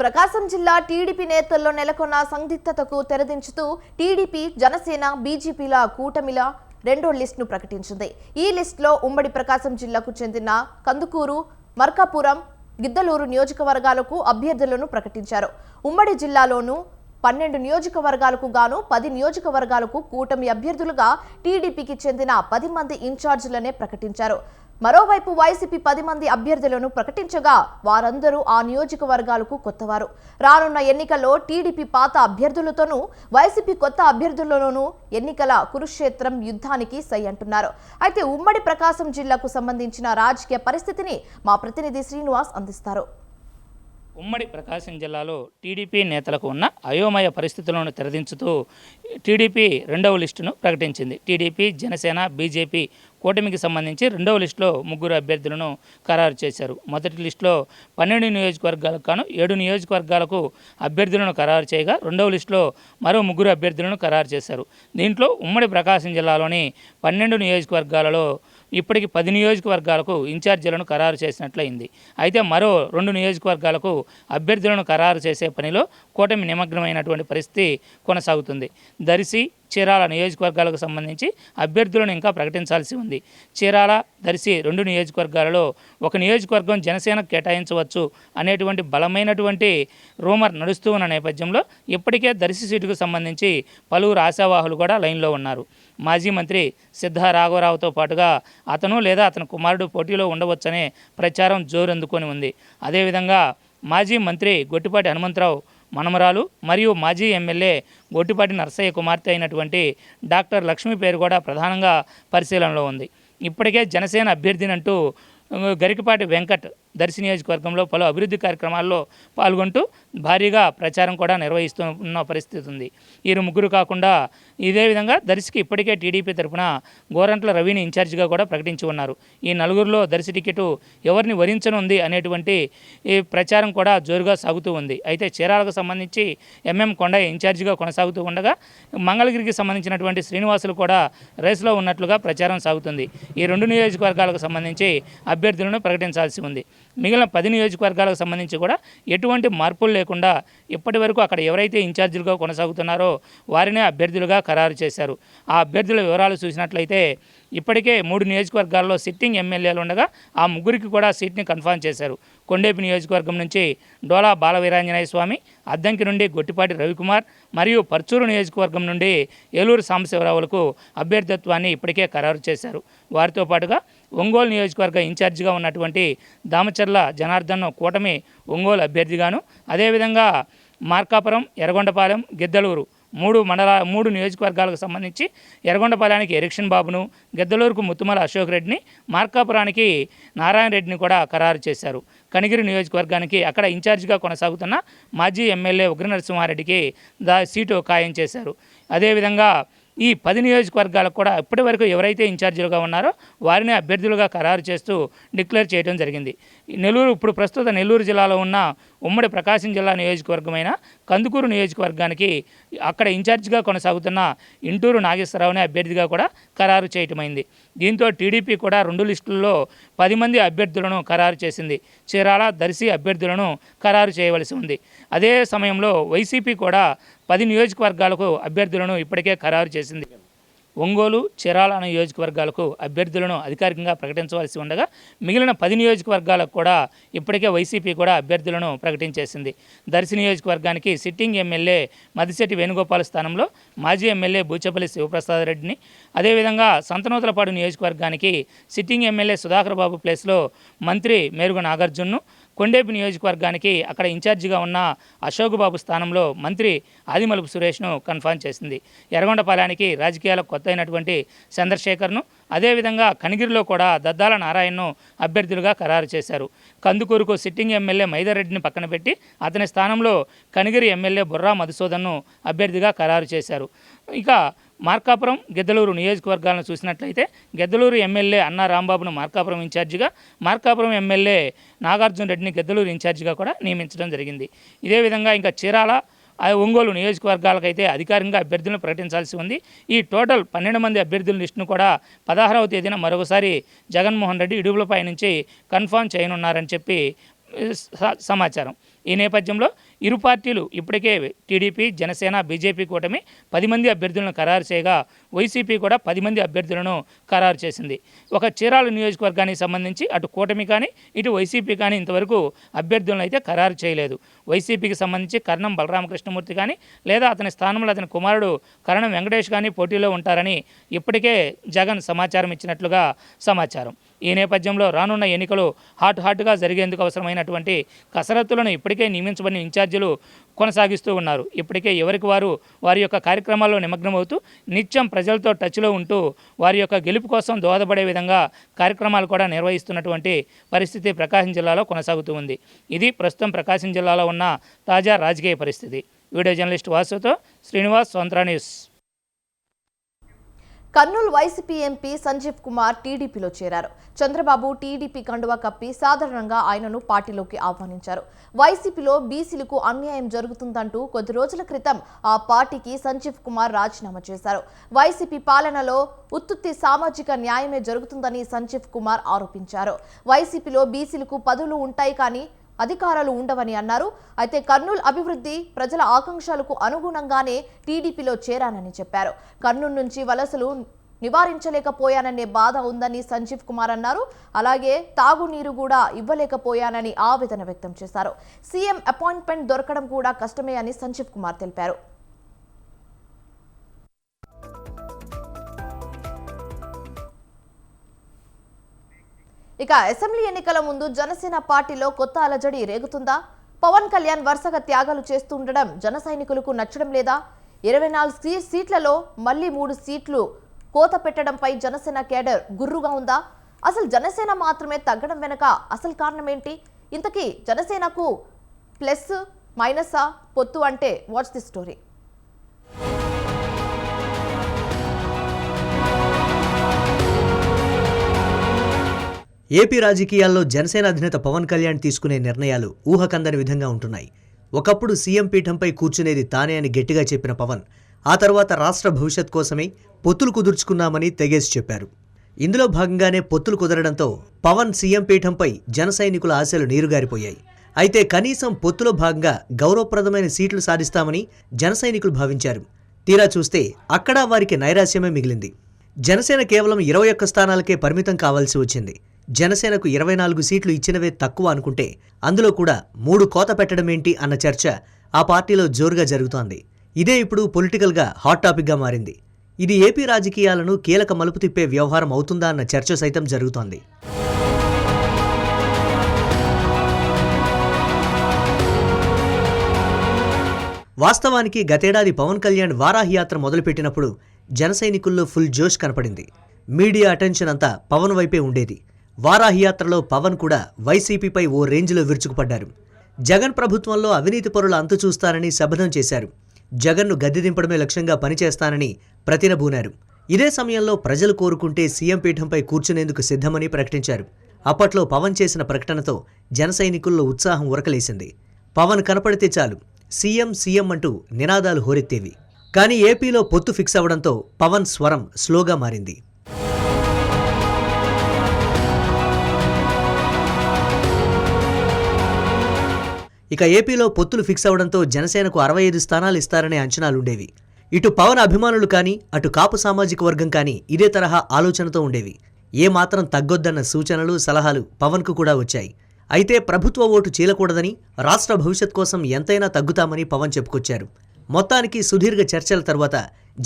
ప్రకాశం జిల్లా టీడీపీ నేతల్లో నెలకొన్న సందిగ్ధతకు తెరదించుతూ టీడీపీ, జనసేన, బీజేపీల కూటమిల రెండో లిస్టును ప్రకటించింది. ఈ లిస్టులో ఉమ్మడి ప్రకాశం జిల్లాకు చెందిన కందుకూరు, మార్కాపురం, గిద్దలూరు నియోజకవర్గాలకు అభ్యర్థులను ప్రకటించారు. ఉమ్మడి జిల్లాలోనూ 12 నియోజకవర్గాలకు గాను 10 నియోజకవర్గాలకు కూటమి అభ్యర్థులుగా టీడీపీకి చెందిన 10 మంది ఇన్ఛార్జీలనే ప్రకటించారు. మరోవైపు వైసీపీ 10 మంది అభ్యర్థులను ప్రకటించగా వారందరూ ఆ నియోజకవర్గాలకు కొత్తవారు. రానున్న ఎన్నికల్లో టీడీపీ పాత అభ్యర్థులతోనూ వైసీపీ కొత్త అభ్యర్థులతోనూ ఎన్నికల కురుక్షేత్రం యుద్ధానికి సై అంటున్నారు. అయితే ఉమ్మడి ప్రకాశం జిల్లాకు సంబంధించిన రాజకీయ పరిస్థితిని మా ప్రతినిధి శ్రీనివాస్ అందిస్తారు. ఉమ్మడి ప్రకాశం జిల్లాలో టీడీపీ నేతలకు ఉన్న అయోమయ పరిస్థితులను తెరదించుతూ టీడీపీ రెండవ లిస్టును ప్రకటించింది. టీడీపీ, జనసేన, బీజేపీ కూటమికి సంబంధించి రెండవ లిస్టులో 3 అభ్యర్థులను ఖరారు చేశారు. మొదటి లిస్టులో 12 నియోజకవర్గాలకు గాను 7 నియోజకవర్గాలకు అభ్యర్థులను ఖరారు చేయగా రెండవ లిస్టులో మరో 3 అభ్యర్థులను ఖరారు చేశారు. దీంట్లో ఉమ్మడి ప్రకాశం జిల్లాలోని 12 నియోజకవర్గాలలో ఇప్పటికి 10 నియోజకవర్గాలకు ఇన్ఛార్జీలను ఖరారు చేసినట్లయింది. అయితే మరో 2 నియోజకవర్గాలకు అభ్యర్థులను ఖరారు చేసే పనిలో కూటమి నిమగ్నమైనటువంటి పరిస్థితి కొనసాగుతుంది. దర్శి, చీరాల నియోజకవర్గాలకు సంబంధించి అభ్యర్థులను ఇంకా ప్రకటించాల్సి ఉంది. చీరాల, దర్శి 2 నియోజకవర్గాలలో ఒక నియోజకవర్గం జనసేనకు కేటాయించవచ్చు అనేటువంటి బలమైనటువంటి రూమర్ నడుస్తూ ఉన్న నేపథ్యంలో ఇప్పటికే దర్శి సీటుకు సంబంధించి పలువురు ఆశావాహులు కూడా లైన్లో ఉన్నారు. మాజీ మంత్రి సిద్ధా రాఘవరావుతో పాటుగా అతను లేదా అతని కుమారుడు పోటీలో ఉండవచ్చనే ప్రచారం జోరందుకొని ఉంది. అదేవిధంగా మాజీ మంత్రి గొట్టిపాటి హనుమంతరావు మనమరాలు మరియు మాజీ ఎమ్మెల్యే గొట్టిపాటి నరసయ్య కుమార్తె అయినటువంటి డాక్టర్ లక్ష్మి పేరు కూడా ప్రధానంగా పరిశీలనలో ఉంది. ఇప్పటికే జనసేన అభ్యర్థినంటూ గరికపాటి వెంకట్ దర్శి నియోజకవర్గంలో పలు అభివృద్ధి కార్యక్రమాల్లో పాల్గొంటూ భారీగా ప్రచారం కూడా నిర్వహిస్తున్న పరిస్థితి ఉంది. వీరు 3 కాకుండా ఇదే విధంగా దర్శికి ఇప్పటికే టీడీపీ తరఫున గోరంట్ల రవిని ఇన్ఛార్జిగా కూడా ప్రకటించి ఉన్నారు. ఈ 4లో దర్శి టికెటు ఎవరిని వరించనుంది అనేటువంటి ఈ ప్రచారం కూడా జోరుగా సాగుతూ ఉంది. అయితే చీరాలకు సంబంధించి ఎంఎం కొండయ్య ఇన్ఛార్జిగా కొనసాగుతూ ఉండగా మంగళగిరికి సంబంధించినటువంటి శ్రీనివాసులు కూడా రేసులో ఉన్నట్లుగా ప్రచారం సాగుతుంది. ఈ 2 నియోజకవర్గాలకు సంబంధించి అభ్యర్థులను ప్రకటించాల్సి ఉంది. మిగిలిన 10 నియోజకవర్గాలకు సంబంధించి కూడా ఎటువంటి మార్పులు లేకుండా ఇప్పటి వరకు అక్కడ ఎవరైతే ఇన్ఛార్జీలుగా కొనసాగుతున్నారో వారినే అభ్యర్థులుగా ఖరారు చేశారు. ఆ అభ్యర్థుల వివరాలు చూసినట్లయితే ఇప్పటికే 3 నియోజకవర్గాల్లో సిట్టింగ్ ఎమ్మెల్యేలు ఉండగా ఆ 3కి కూడా సీట్ని కన్ఫర్మ్ చేశారు. కొండేపి నియోజకవర్గం నుంచి డోలా బాలవీరాంజనేయ స్వామి, అద్దంకి నుండి గొట్టిపాటి రవికుమార్ మరియు పర్చూరు నియోజకవర్గం నుండి ఏలూరు సాంబశివరావులకు అభ్యర్థిత్వాన్ని ఇప్పటికే ఖరారు చేశారు. వారితో పాటుగా ఒంగోలు నియోజకవర్గ ఇన్ఛార్జిగా ఉన్నటువంటి దామచర్ల జనార్దన్ కూటమి ఒంగోలు అభ్యర్థిగాను, అదేవిధంగా మార్కాపురం, ఎర్రగొండపాలెం, గిద్దలూరు 3 నియోజకవర్గాలకు సంబంధించి ఎర్రగొండపాలెనికి ఎరిక్షన్ బాబును, గిద్దలూరుకు ముత్తుమల అశోక్ రెడ్డిని, మార్కాపురానికి నారాయణ రెడ్డిని కూడా ఖరారు చేశారు. కనిగిరి నియోజకవర్గానికి అక్కడ ఇన్ఛార్జిగా కొనసాగుతున్న మాజీ ఎమ్మెల్యే ఉగ్ర నరసింహారెడ్డికి సీటు ఖాయం చేశారు. అదేవిధంగా ఈ 10 నియోజకవర్గాలకు కూడా ఇప్పటి వరకు ఎవరైతే ఇన్ఛార్జీలుగా ఉన్నారో వారిని అభ్యర్థులుగా ఖరారు చేస్తూ డిక్లేర్ చేయడం జరిగింది. నెల్లూరు ఇప్పుడు ప్రస్తుత నెల్లూరు జిల్లాలో ఉన్న ఉమ్మడి ప్రకాశం జిల్లా నియోజకవర్గమైన కందుకూరు నియోజకవర్గానికి అక్కడ ఇన్ఛార్జిగా కొనసాగుతున్న ఇంటూరు నాగేశ్వరరావుని అభ్యర్థిగా కూడా ఖరారు చేయటమైంది. దీంతో టీడీపీ కూడా 2 లిస్టుల్లో 10 మంది అభ్యర్థులను ఖరారు చేసింది. చీరాల, దర్శి అభ్యర్థులను ఖరారు చేయవలసి ఉంది. అదే సమయంలో వైసీపీ కూడా 10 నియోజకవర్గాలకు అభ్యర్థులను ఇప్పటికే ఖరారు చేసింది. ఒంగోలు, చీరాల నియోజకవర్గాలకు అభ్యర్థులను అధికారికంగా ప్రకటించవలసి ఉండగా మిగిలిన 10 నియోజకవర్గాలకు కూడా ఇప్పటికే వైసీపీ కూడా అభ్యర్థులను ప్రకటించేసింది. దర్శి నియోజకవర్గానికి సిట్టింగ్ ఎమ్మెల్యే మదిశెట్టి వేణుగోపాల్ స్థానంలో మాజీ ఎమ్మెల్యే బూచపల్లి శివప్రసాద్ రెడ్డిని, అదేవిధంగా సంతనూతలపాడు నియోజకవర్గానికి సిట్టింగ్ ఎమ్మెల్యే సుధాకర్ బాబు ప్లేస్లో మంత్రి మేరుగు నాగార్జున్ను, కొండేపి నియోజకవర్గానికి అక్కడ ఇన్ఛార్జిగా ఉన్న అశోక్ బాబు స్థానంలో మంత్రి ఆదిమలుపు సురేష్ను కన్ఫర్మ్ చేసింది. ఎర్రగొండపాలెనికి రాజకీయాలకు కొత్త అయినటువంటి చంద్రశేఖర్ను, అదేవిధంగా కనిగిరిలో కూడా దద్దాల నారాయణను అభ్యర్థులుగా ఖరారు చేశారు. కందుకూరుకు సిట్టింగ్ ఎమ్మెల్యే మైదర్ రెడ్డిని పక్కన పెట్టి అతని స్థానంలో కనిగిరి ఎమ్మెల్యే బుర్రా మధుసూదన్ను అభ్యర్థిగా ఖరారు చేశారు. ఇక మార్కాపురం, గిద్దలూరు నియోజకవర్గాలను చూసినట్లయితే గిద్దలూరు ఎమ్మెల్యే అన్నా రాంబాబును మార్కాపురం ఇన్ఛార్జిగా, మార్కాపురం ఎమ్మెల్యే నాగార్జున రెడ్డిని గిద్దలూరు ఇన్ఛార్జిగా కూడా నియమించడం జరిగింది. ఇదే విధంగా ఇంకా చీరాల, ఒంగోలు నియోజకవర్గాలకైతే అధికారికంగా అభ్యర్థులను ప్రకటించాల్సి ఉంది. ఈ టోటల్ 12 మంది అభ్యర్థుల లిస్టును కూడా 16వ తేదీన మరొకసారి జగన్మోహన్ రెడ్డి ఇడుపులపై నుంచి కన్ఫర్మ్ చేయనున్నారని చెప్పి సమాచారం. ఈ నేపథ్యంలో ఇరు పార్టీలు ఇప్పటికే టీడీపీ, జనసేన, బీజేపీ కూటమి 10 మంది అభ్యర్థులను ఖరారు చేయగా వైసీపీ కూడా 10 మంది అభ్యర్థులను ఖరారు చేసింది. ఒక చీరాల నియోజకవర్గానికి సంబంధించి అటు కూటమి కానీ ఇటు వైసీపీ కానీ ఇంతవరకు అభ్యర్థులను అయితే ఖరారు చేయలేదు. వైసీపీకి సంబంధించి కర్ణం బలరామకృష్ణమూర్తి కానీ లేదా అతని స్థానంలో అతని కుమారుడు కరణం వెంకటేష్ కానీ పోటీలో ఉంటారని ఇప్పటికే జగన్ సమాచారం ఇచ్చినట్లుగా సమాచారం. ఈ నేపథ్యంలో రానున్న ఎన్నికలు హాట్గా జరిగేందుకు అవసరమైనటువంటి కసరత్తులను ఇప్పటికే నియమించబడిన ఇన్ఛార్జీలు కొనసాగిస్తూ ఉన్నారు. ఇప్పటికే ఎవరికి వారి యొక్క కార్యక్రమాల్లో నిమగ్నమవుతూ నిత్యం ప్రజలతో టచ్లో ఉంటూ వారి యొక్క గెలుపు కోసం దోహదపడే విధంగా కార్యక్రమాలు కూడా నిర్వహిస్తున్నటువంటి పరిస్థితి ప్రకాశం జిల్లాలో కొనసాగుతూ ఉంది. ఇది ప్రస్తుతం ప్రకాశం జిల్లాలో ఉన్న తాజా రాజకీయ పరిస్థితి. వీడియో జర్నలిస్ట్ వాసుతో శ్రీనివాస్, స్వంత్ర news. Kurnool YCP MP Sanjeev Kumar టీడీపీలో చేరారు. చంద్రబాబు టీడీపీ కండువా కప్పి సాధారణంగా ఆయనను పార్టీలోకి ఆహ్వానించారు. వైసీపీలో బీసీలకు అన్యాయం జరుగుతుందంటూ కొద్ది రోజుల క్రితం ఆ పార్టీకి సంజీవ్ కుమార్ రాజీనామా చేశారు. వైసీపీ పాలనలో ఉత్తుత్తి సామాజిక న్యాయమే జరుగుతుందని సంజీవ్ కుమార్ ఆరోపించారు. వైసీపీలో బీసీలకు పదవులు ఉంటాయి కానీ అధికారాలు ఉండవని అన్నారు. అయితే కర్నూలు అభివృద్ధి ప్రజల ఆకాంక్షలకు అనుగుణంగానే టీడీపీలో చేరానని చెప్పారు. కర్నూలు నుంచి వలసలు నివారించలేకపోయాననే బాధ ఉందని సంజీవ్ కుమార్ అన్నారు. అలాగే తాగునీరు కూడా ఇవ్వలేకపోయానని ఆవేదన వ్యక్తం చేశారు. సీఎం అపాయింట్మెంట్ దొరకడం కూడా కష్టమే అని సంజీవ్ కుమార్ తెలిపారు. ఇక అసెంబ్లీ ఎన్నికల ముందు జనసేన పార్టీలో కొత్త అలజడి రేగుతుందా? పవన్ కళ్యాణ్ వరుసగా త్యాగాలు చేస్తుండడం జన సైనికులకు నచ్చడం లేదా? 24 సీట్లలో మళ్లీ 3 సీట్లు కోత పెట్టడంపై జనసేన కేడర్ గుర్రుగా ఉందా? అసలు జనసేన మాత్రమే తగ్గడం వెనక అసలు కారణం ఏంటి? ఇంతకీ జనసేనకు ప్లస్ మైనసా పొత్తు అంటే వాట్స్ ది స్టోరీ? ఏపీ రాజకీయాల్లో జనసేన అధినేత పవన్ కళ్యాణ్ తీసుకునే నిర్ణయాలు ఊహకందని విధంగా ఉంటున్నాయి. ఒకప్పుడు సీఎం పీఠంపై కూర్చునేది తానే అని గట్టిగా చెప్పిన పవన్ ఆ తర్వాత రాష్ట్ర భవిష్యత్ కోసమే పొత్తులు కుదుర్చుకున్నామని తెగేసి చెప్పారు. ఇందులో భాగంగానే పొత్తులు కుదరడంతో పవన్ సీఎం పీఠంపై జన సైనికుల ఆశలు నీరుగారిపోయాయి. అయితే కనీసం పొత్తులో భాగంగా గౌరవప్రదమైన సీట్లు సాధిస్తామని జన సైనికులు భావించారు. తీరా చూస్తే అక్కడా వారికి నైరాశ్యమే మిగిలింది. జనసేన కేవలం 21 స్థానాలకే పరిమితం కావాల్సి వచ్చింది. జనసేనకు 24 సీట్లు ఇచ్చినవే తక్కువ అనుకుంటే అందులో కూడా 3 కోత పెట్టడమేంటి అన్న చర్చ ఆ పార్టీలో జోరుగా జరుగుతోంది. ఇదే ఇప్పుడు పొలిటికల్గా హాట్ టాపిక్గా మారింది. ఇది ఏపీ రాజకీయాలను కీలక మలుపు తిప్పే వ్యవహారం అవుతుందా అన్న చర్చ సైతం జరుగుతోంది. వాస్తవానికి గతేడాది పవన్ కళ్యాణ్ వారాహి యాత్ర మొదలుపెట్టినప్పుడు జన సైనికుల్లో ఫుల్ జోష్ కనపడింది. మీడియా అటెన్షన్ అంతా పవన్ వైపే ఉండేది. వారాహి యాత్రలో పవన్ కూడా వైసీపీపై ఓ రేంజ్లో విరుచుకుపడ్డారు. జగన్ ప్రభుత్వంలో అవినీతి పరుల అంతు చూస్తానని శపథం చేశారు. జగన్ను గద్దె దింపడమే లక్ష్యంగా పనిచేస్తానని ప్రతినబూనారు. ఇదే సమయంలో ప్రజలు కోరుకుంటే సీఎం పీఠంపై కూర్చునేందుకు సిద్ధమని ప్రకటించారు. అప్పట్లో పవన్ చేసిన ప్రకటనతో జన సైనికుల్లో ఉత్సాహం ఉరకలేసింది. పవన్ కనపడితే చాలు సీఎం సీఎం అంటూ నినాదాలు హోరెత్తేవి. కానీ ఏపీలో పొత్తు ఫిక్స్ అవడంతో పవన్ స్వరం స్లోగా మారింది. ఇక ఏపీలో పొత్తులు ఫిక్స్ అవడంతో జనసేనకు 65 స్థానాలు ఇస్తారనే అంచనాలుండేవి. ఇటు పవన్ అభిమానులు కానీ అటు కాపు సామాజిక వర్గం కానీ ఇదే తరహా ఆలోచనతో ఉండేవి. ఏమాత్రం తగ్గొద్దన్న సూచనలు సలహాలు పవన్కు కూడా వచ్చాయి. అయితే ప్రభుత్వ ఓటు చీలకూడదని, రాష్ట్ర భవిష్యత్ కోసం ఎంతైనా తగ్గుతామని పవన్ చెప్పుకొచ్చారు. మొత్తానికి సుదీర్ఘ చర్చల తర్వాత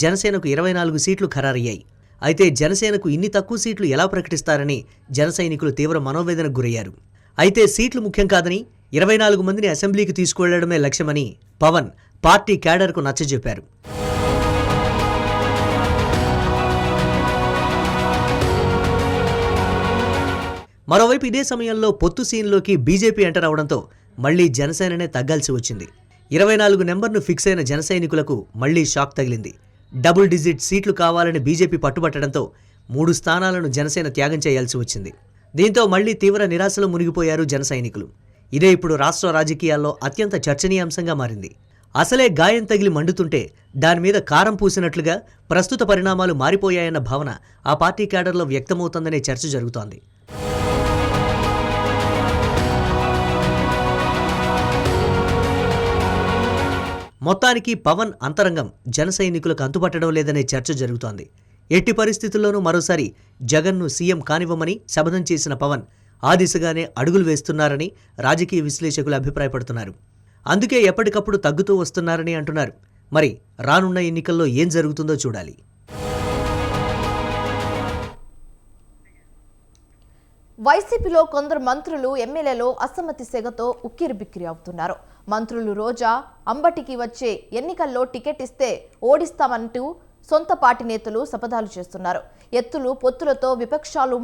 జనసేనకు 24 సీట్లు ఖరారయ్యాయి. అయితే జనసేనకు ఇన్ని తక్కువ సీట్లు ఎలా ప్రకటిస్తారని జన సైనికులు తీవ్ర మనోవేదనకు గురయ్యారు. అయితే సీట్లు ముఖ్యం కాదని 24 మందిని అసెంబ్లీకి తీసుకువెళ్లడమే లక్ష్యమని పవన్ పార్టీ క్యాడర్కు నచ్చజెప్పారు. మరోవైపు ఇదే సమయంలో పొత్తు సీన్లోకి బీజేపీ ఎంటర్ అవడంతో మళ్లీ జనసేననే తగ్గాల్సి వచ్చింది. 24 నెంబర్ను ఫిక్స్ అయిన జన సైనికులకు మళ్లీ షాక్ తగిలింది. డబుల్ డిజిట్ సీట్లు కావాలని బీజేపీ పట్టుబట్టడంతో 3 స్థానాలను జనసేన త్యాగం చేయాల్సి వచ్చింది. దీంతో మళ్లీ తీవ్ర నిరాశలో మునిగిపోయారు జన సైనికులు. ఇదే ఇప్పుడు రాష్ట్ర రాజకీయాల్లో అత్యంత చర్చనీయాంశంగా మారింది. అసలే గాయం తగిలి మండుతుంటే దాని మీద కారం పూసినట్లుగా ప్రస్తుత పరిణామాలు మారిపోయాయన్న భావన ఆ పార్టీ క్యాడర్లో వ్యక్తమవుతోందనే చర్చ జరుగుతోంది. మొత్తానికి పవన్ అంతరంగం జన సైనికులకు అంతుపట్టడం లేదనే చర్చ జరుగుతోంది. ఎట్టి పరిస్థితుల్లోనూ మరోసారి జగన్ను సీఎం కానివ్వమని శపథం చేసిన పవన్ ఆ దిశగానే అడుగులు వేస్తున్నారని రాజకీయ విశ్లేషకులు అభిప్రాయపడుతున్నారు. అందుకే ఎప్పటికప్పుడు తగ్గుతూ వస్తున్నారని అంటున్నారు. మరి రానున్న ఎన్నికల్లో ఏం జరుగుతుందో చూడాలి. వైసీపీలో కొందరు మంత్రులు ఎమ్మెల్యేలు అసమ్మతి సెగతో ఉక్కిరిబిక్కిరి అవుతున్నారు. మంత్రులు రోజా అంబటికి వచ్చే ఎన్నికల్లో టికెట్ ఇస్తే ఓడిస్తామంటూ సొంత పార్టీ నేతలు శపథాలు చేస్తున్నారు. ఎత్తులు పొత్తులతో విపక్షాలు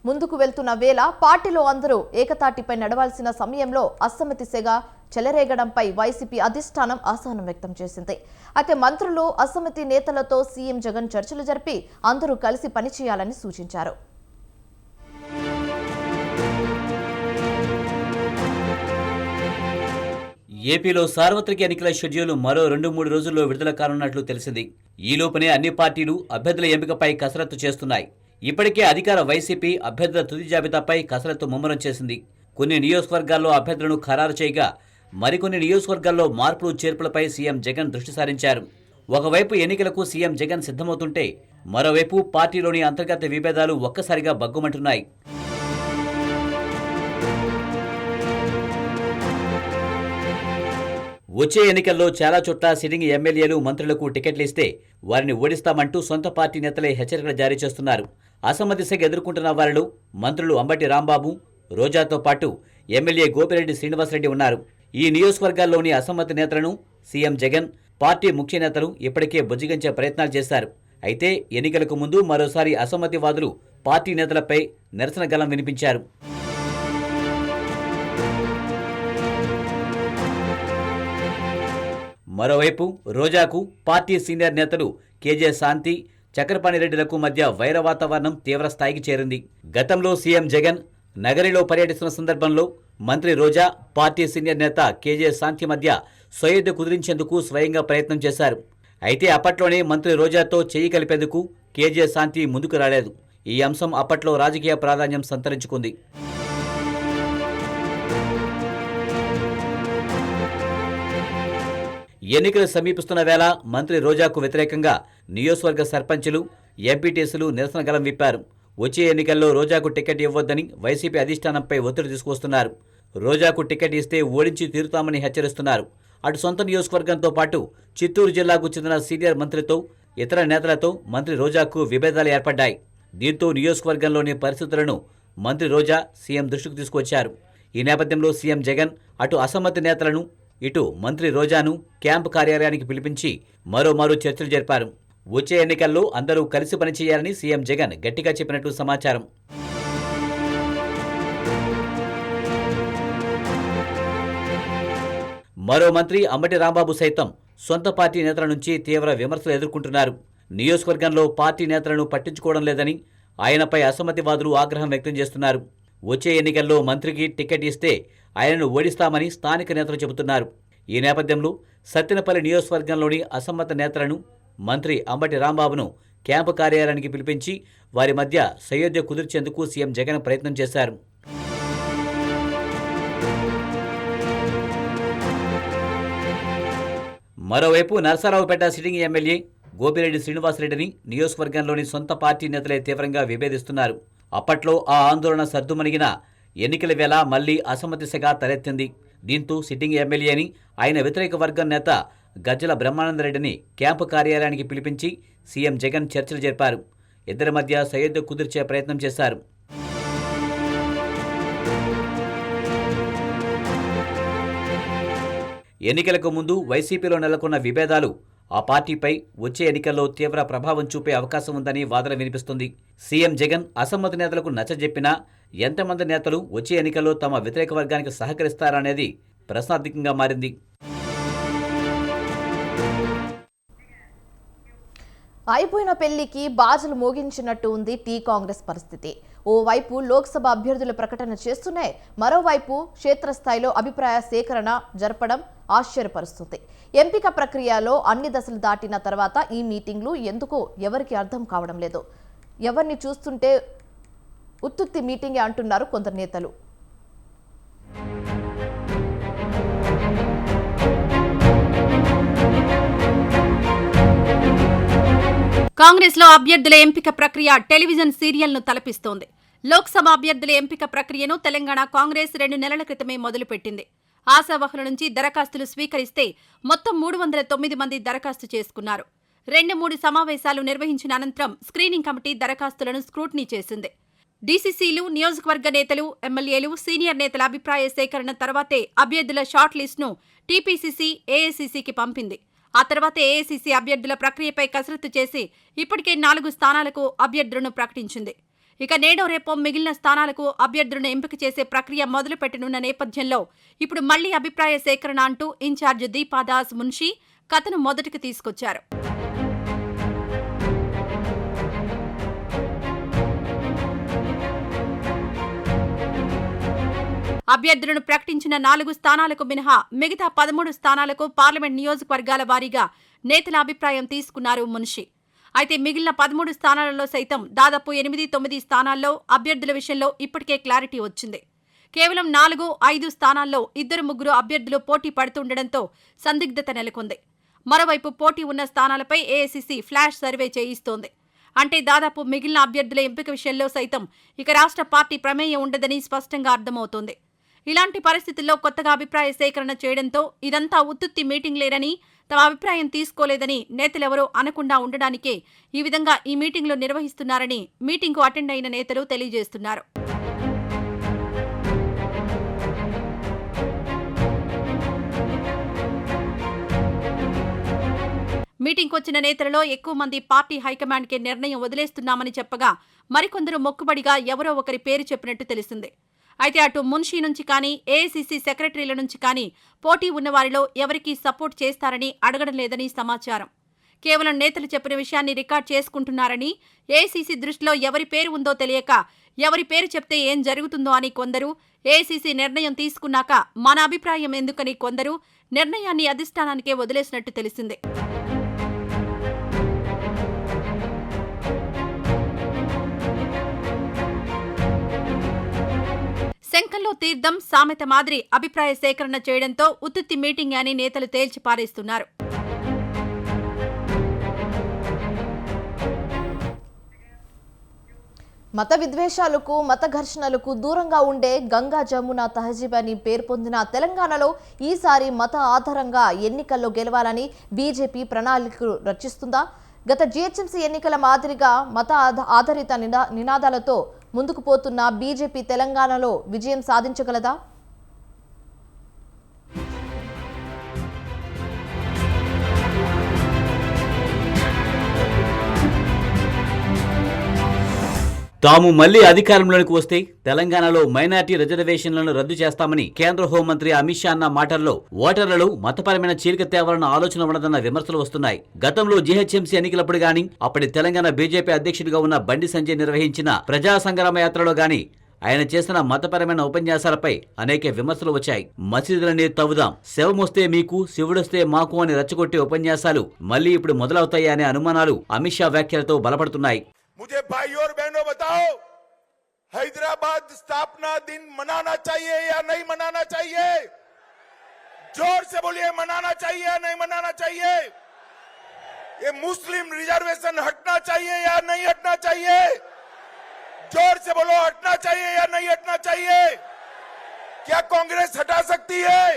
ముందుకు వెళ్తున్న వేళ పార్టీలో అందరూ ఏకతాటిపై నడవాల్సిన సమయంలో అసమ్మతి సెగ చెలరేగడంపై వైసీపీ అధిష్టానం అసహనం వ్యక్తం చేసింది. అయితే మంత్రులు అసమ్మతి నేతలతో సీఎం జగన్ చర్చలు జరిపి అందరూ కలిసి పనిచేయాలని సూచించారు. ఏపీలో సార్వత్రిక ఎన్నికల షెడ్యూల్ మరో 2-3 రోజుల్లో విడుదల కానున్నట్లు తెలిసింది. ఈలోపునే అన్ని పార్టీలు అభ్యర్థుల ఎంపికపై కసరత్తు చేస్తున్నాయి. ఇప్పటికే అధికార వైసీపీ అభ్యర్థుల తుది జాబితాపై కసరత్తు ముమ్మరం చేసింది. కొన్ని నియోజకవర్గాల్లో అభ్యర్థులను ఖరారు చేయగా మరికొన్ని నియోజకవర్గాల్లో మార్పులు చేర్పులపై సీఎం జగన్ దృష్టి సారించారు. ఒకవైపు ఎన్నికలకు సీఎం జగన్ సిద్ధమవుతుంటే మరోవైపు పార్టీలోని అంతర్గత విభేదాలు ఒక్కసారిగా బగ్గుమంటున్నాయి. వచ్చే ఎన్నికల్లో చాలా చోట్ల సిట్టింగ్ ఎమ్మెల్యేలు మంత్రులకు టికెట్లు ఇస్తే వారిని ఓడిస్తామంటూ సొంత పార్టీ నేతలే హెచ్చరికలు జారీ చేస్తున్నారు. అసమ్మతి సెగ ఎదుర్కొంటున్న వారిలో మంత్రులు అంబటి రాంబాబు, రోజాతో పాటు ఎమ్మెల్యే గోపిరెడ్డి శ్రీనివాసరెడ్డి ఉన్నారు. ఈ నియోజకవర్గాల్లోని అసమ్మతి నేతలను సీఎం జగన్, పార్టీ ముఖ్య నేతలు ఇప్పటికే బుజ్జిగించే ప్రయత్నాలు చేశారు. అయితే ఎన్నికలకు ముందు మరోసారి అసమ్మతివాదులు పార్టీ నేతలపై నిరసన గళం వినిపించారు. మరోవైపు రోజాకు పార్టీ సీనియర్ నేతలు కేజే శాంతి, చక్రపాణిరెడ్డిలకు మధ్య వైర వాతావరణం తీవ్ర స్థాయికి చేరింది. గతంలో సీఎం జగన్ నగరిలో పర్యటిస్తున్న సందర్భంలో మంత్రి రోజా, పార్టీ సీనియర్ నేత కేజే శాంతి మధ్య సయోధ్య కుదిరించేందుకు స్వయంగా ప్రయత్నం చేశారు. అయితే అప్పట్లోనే మంత్రి రోజాతో చేయి కలిపేందుకు కేజే శాంతి ముందుకు రాలేదు. ఈ అంశం అప్పట్లో రాజకీయ ప్రాధాన్యం సంతరించుకుంది. ఎన్నికలు సమీపిస్తున్న వేళ మంత్రి రోజాకు వ్యతిరేకంగా నియోజకవర్గ సర్పంచులు, ఎంపీటీసీలు నిరసన గళం విప్పారు. వచ్చే ఎన్నికల్లో రోజాకు టికెట్ ఇవ్వొద్దని వైసీపీ అధిష్టానంపై ఒత్తిడి తీసుకొస్తున్నారు. రోజాకు టికెట్ ఇస్తే ఓడించి తీరుతామని హెచ్చరిస్తున్నారు. అటు సొంత నియోజకవర్గంతో పాటు చిత్తూరు జిల్లాకు చెందిన సీనియర్ మంత్రితో, ఇతర నేతలతో మంత్రి రోజాకు విభేదాలు ఏర్పడ్డాయి. దీంతో నియోజకవర్గంలోని పరిస్థితులను మంత్రి రోజా సీఎం దృష్టికి తీసుకొచ్చారు. ఈ నేపథ్యంలో సీఎం జగన్ అటు అసమ్మతి నేతలను, ఇటు మంత్రి రోజాను క్యాంపు కార్యాలయానికి పిలిపించి మరోమారు చర్చలు జరిపారు. వచ్చే ఎన్నికల్లో అందరూ కలిసి పనిచేయాలని సీఎం జగన్ గట్టిగా చెప్పినట్టు సమాచారం. మరో మంత్రి అంబటి రాంబాబు సైతం సొంత పార్టీ నేతల నుంచి తీవ్ర విమర్శలు ఎదుర్కొంటున్నారు. నియోజకవర్గంలో పార్టీ నేతలను పట్టించుకోవడం లేదని ఆయనపై అసమ్మతివాదులు ఆగ్రహం వ్యక్తం చేస్తున్నారు. వచ్చే ఎన్నికల్లో మంత్రికి టికెట్ ఇస్తే ఆయనను ఓడిస్తామని స్థానిక నేతలు చెబుతున్నారు. ఈ నేపథ్యంలో సత్తెనపల్లి నియోజకవర్గంలోని అసమ్మత నేతలను, మంత్రి అంబటి రాంబాబును క్యాంపు కార్యాలయానికి పిలిపించి వారి మధ్య సయోధ్య కుదిర్చేందుకు సీఎం జగన్ ప్రయత్నం చేశారు. మరోవైపు నరసరావుపేట సిట్టింగ్ ఎమ్మెల్యే గోపిరెడ్డి శ్రీనివాసరెడ్డిని నియోజకవర్గంలోని సొంత పార్టీ నేతలే తీవ్రంగా విభేదిస్తున్నారు. అప్పట్లో ఆ ఆందోళన సర్దుమణిగిన ఎన్నికల వేళ మళ్లీ అసమ్మతి సెగ తలెత్తింది. దీంతో సిట్టింగ్ ఎమ్మెల్యేని, ఆయన వ్యతిరేక వర్గం నేత గజ్జల బ్రహ్మానందరెడ్డిని క్యాంపు కార్యాలయానికి పిలిపించి సీఎం జగన్ చర్చలు జరిపారు. ఇద్దరి మధ్య సయోధ్య కుదిర్చే ప్రయత్నం చేశారు. ఎన్నికలకు ముందు వైసీపీలో నెలకొన్న విభేదాలు ఆ పార్టీపై వచ్చే ఎన్నికల్లో తీవ్ర ప్రభావం చూపే అవకాశం ఉందని వాదన వినిపిస్తుంది. సీఎం జగన్ అసమ్మతి నేతలకు నచ్చజెప్పినా ఎంతమంది నేతలు వచ్చే ఎన్నికల్లో తమ వ్యతిరేక వర్గానికి సహకరిస్తారనేది ప్రశ్నార్థకంగా మారింది. అయిపోయిన పెళ్లికి బాజలు మోగించినట్టు ఉంది టీ కాంగ్రెస్ పరిస్థితి. ఓవైపు లోక్సభ అభ్యర్థుల ప్రకటన చేస్తూనే మరోవైపు క్షేత్రస్థాయిలో అభిప్రాయ సేకరణ జరపడం ఆశ్చర్యపరుస్తుంది. ఎంపిక ప్రక్రియలో అన్ని దశలు దాటిన తర్వాత ఈ మీటింగ్లు ఎందుకో ఎవరికి అర్థం కావడం లేదు. ఎవరిని చూస్తుంటే ఉత్తుత్తి మీటింగే అంటున్నారు కొందరు నేతలు. కాంగ్రెస్లో అభ్యర్థుల ఎంపిక ప్రక్రియ టెలివిజన్ సీరియల్ను తలపిస్తోంది. లోక్సభ అభ్యర్థుల ఎంపిక ప్రక్రియను తెలంగాణ కాంగ్రెస్ 2 నెలల క్రితమే మొదలుపెట్టింది. ఆశావహుల నుంచి దరఖాస్తులు స్వీకరిస్తే మొత్తం 309 మంది దరఖాస్తు చేసుకున్నారు. 2-3 సమావేశాలు నిర్వహించిన అనంతరం స్క్రీనింగ్ కమిటీ దరఖాస్తులను స్క్రూటినీ చేసింది. డీసీసీలు, నియోజకవర్గ నేతలు, ఎమ్మెల్యేలు, సీనియర్ నేతల అభిప్రాయ సేకరణ తర్వాతే అభ్యర్థుల షార్ట్ లిస్టును టీపీసీసీ, ఏఐసీసీకి పంపింది. ఆ తర్వాత ఏఐసీసీ అభ్యర్థుల ప్రక్రియపై కసరత్తు చేసి ఇప్పటికే 4 స్థానాలకు అభ్యర్థులను ప్రకటించింది. ఇక నేడో రేపో మిగిలిన స్థానాలకు అభ్యర్థులను ఎంపిక చేసే ప్రక్రియ మొదలుపెట్టనున్న నేపథ్యంలో ఇప్పుడు మళ్లీ అభిప్రాయ సేకరణ అంటూ ఇన్ఛార్జ్ దీపాదాస్ మున్షి కథను మొదటికి తీసుకొచ్చారు. అభ్యర్థులను ప్రకటించిన 4 స్థానాలకు మినహా మిగతా 13 స్థానాలకు పార్లమెంట్ నియోజకవర్గాల వారీగా నేతల అభిప్రాయం తీసుకున్నారు మున్షి. అయితే మిగిలిన 13 స్థానాలలో సైతం దాదాపు 8-9 స్థానాల్లో అభ్యర్థుల విషయంలో ఇప్పటికే క్లారిటీ వచ్చింది. కేవలం 4-5 స్థానాల్లో 2-3 అభ్యర్థులు పోటీ పడుతుండటంతో సందిగ్ధత నెలకొంది. మరోవైపు పోటీ ఉన్న స్థానాలపై ఏఐసీసీ ఫ్లాష్ సర్వే చేయిస్తోంది. అంటే దాదాపు మిగిలిన అభ్యర్థుల ఎంపిక విషయంలో సైతం ఇక రాష్ట్ర పార్టీ ప్రమేయం ఉండదని స్పష్టంగా అర్థమవుతోంది. ఇలాంటి పరిస్థితుల్లో కొత్తగా అభిప్రాయ సేకరణ చేయడంతో ఇదంతా ఉత్తుత్తి మీటింగ్లేనని, తమ అభిప్రాయం తీసుకోలేదని నేతలెవరూ అనకుండా ఉండడానికే ఈ విధంగా ఈ మీటింగ్లు నిర్వహిస్తున్నారని మీటింగ్కు అటెండ్ అయిన నేతలు తెలియజేస్తున్నారు. మీటింగ్కు వచ్చిన నేతలలో ఎక్కువ మంది పార్టీ హైకమాండ్కే నిర్ణయం వదిలేస్తున్నామని చెప్పగా, మరికొందరు మొక్కుబడిగా ఎవరో ఒకరి పేరు చెప్పినట్టు తెలిసింది. అయితే అటు మున్షి నుంచి కానీ, ఏఐసీసీ సెక్రటరీల నుంచి కానీ పోటీ ఉన్నవారిలో ఎవరికీ సపోర్ట్ చేస్తారని అడగడం లేదని సమాచారం. కేవలం నేతలు చెప్పిన విషయాన్ని రికార్డ్ చేసుకుంటున్నారని, ఏఐసీసీ దృష్టిలో ఎవరి పేరు ఉందో తెలియక ఎవరి పేరు చెప్తే ఏం జరుగుతుందో అని కొందరు, ఏఐసీసీ నిర్ణయం తీసుకున్నాక మన అభిప్రాయం ఎందుకని కొందరు నిర్ణయాన్ని అధిష్టానానికే వదిలేసినట్టు తెలిసింది. శంఖంలో తీర్థం సామెత మాదిరి అభిప్రాయ సేకరణ చేయడంతో ఉత్తుత్తి మీటింగ్ అని నేతలు తేల్చి పారేస్తున్నారు. మత విద్వేషాలకు, మత ఘర్షణలకు దూరంగా ఉండే గంగా జమున తహజీబ్ అని పేరు పొందిన తెలంగాణలో ఈసారి మత ఆధారంగా ఎన్నికల్లో గెలవాలని బీజేపీ ప్రణాళికలు రచిస్తుందా? గత జీహెచ్ఎంసీ ఎన్నికల మాదిరిగా మత ఆధారిత నినాదాలతో ముందుకు పోతున్న బీజేపీ తెలంగాణలో విజయం సాధించగలదా? తాము మళ్లీ అధికారంలోకి వస్తే తెలంగాణలో మైనార్టీ రిజర్వేషన్లను రద్దు చేస్తామని కేంద్ర హోంమంత్రి అమిత్ షా అన్న మాటల్లో ఓటర్లలో మతపరమైన చీలిక తేవాలన్న ఆలోచన ఉండదన్న విమర్శలు వస్తున్నాయి. గతంలో జీహెచ్ఎంసీ ఎన్నికలప్పుడు గాని, అప్పటి తెలంగాణ బీజేపీ అధ్యక్షుడిగా ఉన్న బండి సంజయ్ నిర్వహించిన ప్రజా సంగ్రామ యాత్రలో గాని ఆయన చేసిన మతపరమైన ఉపన్యాసాలపై అనేక విమర్శలు వచ్చాయి. మసీదులనే తవ్వుదాం, శవమొస్తే మీకు శివుడొస్తే మాకు అని రెచ్చగొట్టే ఉపన్యాసాలు మళ్లీ ఇప్పుడు మొదలవుతాయి అనే అనుమానాలు అమిత్ షా వ్యాఖ్యలతో బలపడుతున్నాయి. मुझे भाइयों और बहनों बताओ, हैदराबाद स्थापना दिन मनाना चाहिए या नहीं मनाना चाहिए? जोर से बोलिए, मनाना चाहिए या नहीं मनाना चाहिए? ये मुस्लिम रिजर्वेशन हटना चाहिए या नहीं हटना चाहिए? जोर से बोलो, हटना चाहिए या नहीं हटना चाहिए? क्या कांग्रेस हटा सकती है?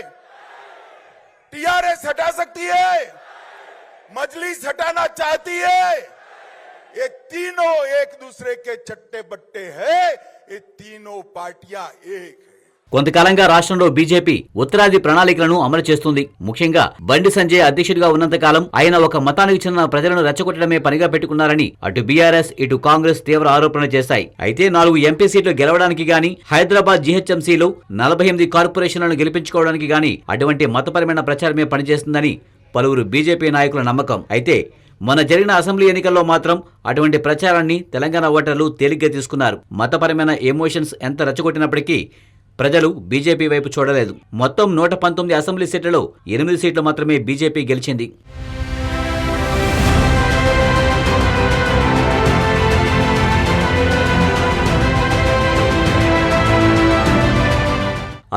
टीआरएस हटा सकती है? मजलिस हटाना चाहती है? ये तीनों एक दूसरे के चट्टे बट्टे हैं, ये तीनों पार्टियां एक है. కొంతకాలంగా రాష్ట్రంలో బీజేపీ ఉత్తరాది ప్రణాళికలను అమలు చేస్తుంది. ముఖ్యంగా బండి సంజయ్ అధ్యక్షుడిగా ఉన్నంతకాలం ఆయన ఒక మతానికి చెందిన ప్రజలను రెచ్చగొట్టడమే పనిగా పెట్టుకున్నారని అటు బీఆర్ఎస్ ఇటు కాంగ్రెస్ తీవ్ర ఆరోపణలు చేశాయి. అయితే 4 ఎంపీ సీట్లు గెలవడానికి గాని, హైదరాబాద్ జీహెచ్ఎంసీలో 48 కార్పొరేషన్లను గెలిపించుకోవడానికి గాని అటువంటి మతపరమైన ప్రచారమే పనిచేస్తుందని పలువురు బీజేపీ నాయకుల నమ్మకం. అయితే మొన్న జరిగిన అసెంబ్లీ ఎన్నికల్లో మాత్రం అటువంటి ప్రచారాన్ని తెలంగాణ ఓటర్లు తేలిగ్గా తీసుకున్నారు. మతపరమైన ఎమోషన్స్ ఎంత రెచ్చగొట్టినప్పటికీ ప్రజలు బీజేపీ వైపు చూడలేదు. మొత్తం 119 అసెంబ్లీ సీట్లలో 8 సీట్లు మాత్రమే బీజేపీ గెలిచింది.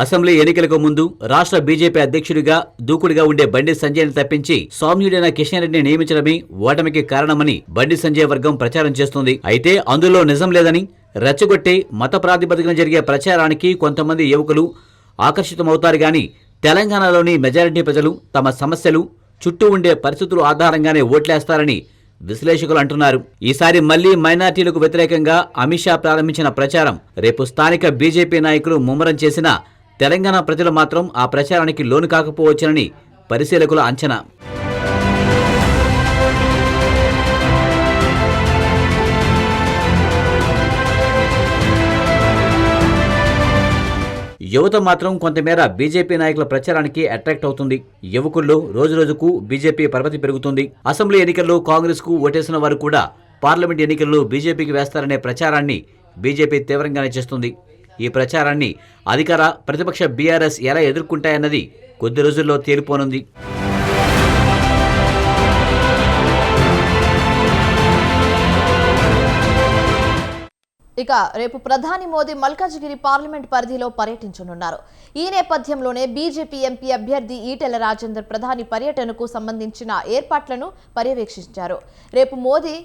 అసెంబ్లీ ఎన్నికలకు ముందు రాష్ట్ర బీజేపీ అధ్యక్షుడిగా దూకుడుగా ఉండే బండి సంజయ్ని తప్పించి సౌమ్యుడైన కిషన్ రెడ్డిని నియమించడమే ఓటమికి కారణమని బండి సంజయ్ వర్గం ప్రచారం చేస్తోంది. అయితే అందులో నిజం లేదని, రెచ్చగొట్టే మత ప్రాతిపదికన జరిగే ప్రచారానికి కొంతమంది యువకులు ఆకర్షితమవుతారు గాని తెలంగాణలోని మెజారిటీ ప్రజలు తమ సమస్యలు, చుట్టూ ఉండే పరిస్థితుల ఆధారంగానే ఓట్లేస్తారని విశ్లేషకులు అంటున్నారు. ఈసారి మళ్లీ మైనార్టీలకు వ్యతిరేకంగా అమిత్ షా ప్రారంభించిన ప్రచారం రేపు స్థానిక బీజేపీ నాయకులు ముమ్మరం చేసినా తెలంగాణ ప్రజలు మాత్రం ఆ ప్రచారానికి లోను కాకపోవచ్చునని పరిశీలకుల అంచనా. యువత మాత్రం కొంతమేర బీజేపీ నాయకుల ప్రచారానికి అట్రాక్ట్ అవుతుంది. యువకుల్లో రోజురోజుకు బీజేపీ పరపతి పెరుగుతుంది. అసెంబ్లీ ఎన్నికల్లో కాంగ్రెస్ కు ఓటేసిన వారు కూడా పార్లమెంట్ ఎన్నికల్లో బీజేపీకి వేస్తారనే ప్రచారాన్ని బీజేపీ తీవ్రంగానే చేస్తుంది. ఈ ప్రచారాన్ని అధికార ప్రతిపక్ష బీఆర్ఎస్ ఎలా ఎదుర్కొంటాయన్నది కొద్ది రోజుల్లో తేలిపోనుంది. ఇక రేపు ప్రధాని మోదీ మల్కాజిగిరి పార్లమెంట్ పరిధిలో పర్యటించనున్నారు. ఈ నేపథ్యంలోనే బీజేపీ ఎంపీ అభ్యర్థి ఈటెల రాజేందర్ ప్రధాని పర్యటనకు సంబంధించిన ఏర్పాట్లను పర్యవేక్షించారు. రేపు మోదీ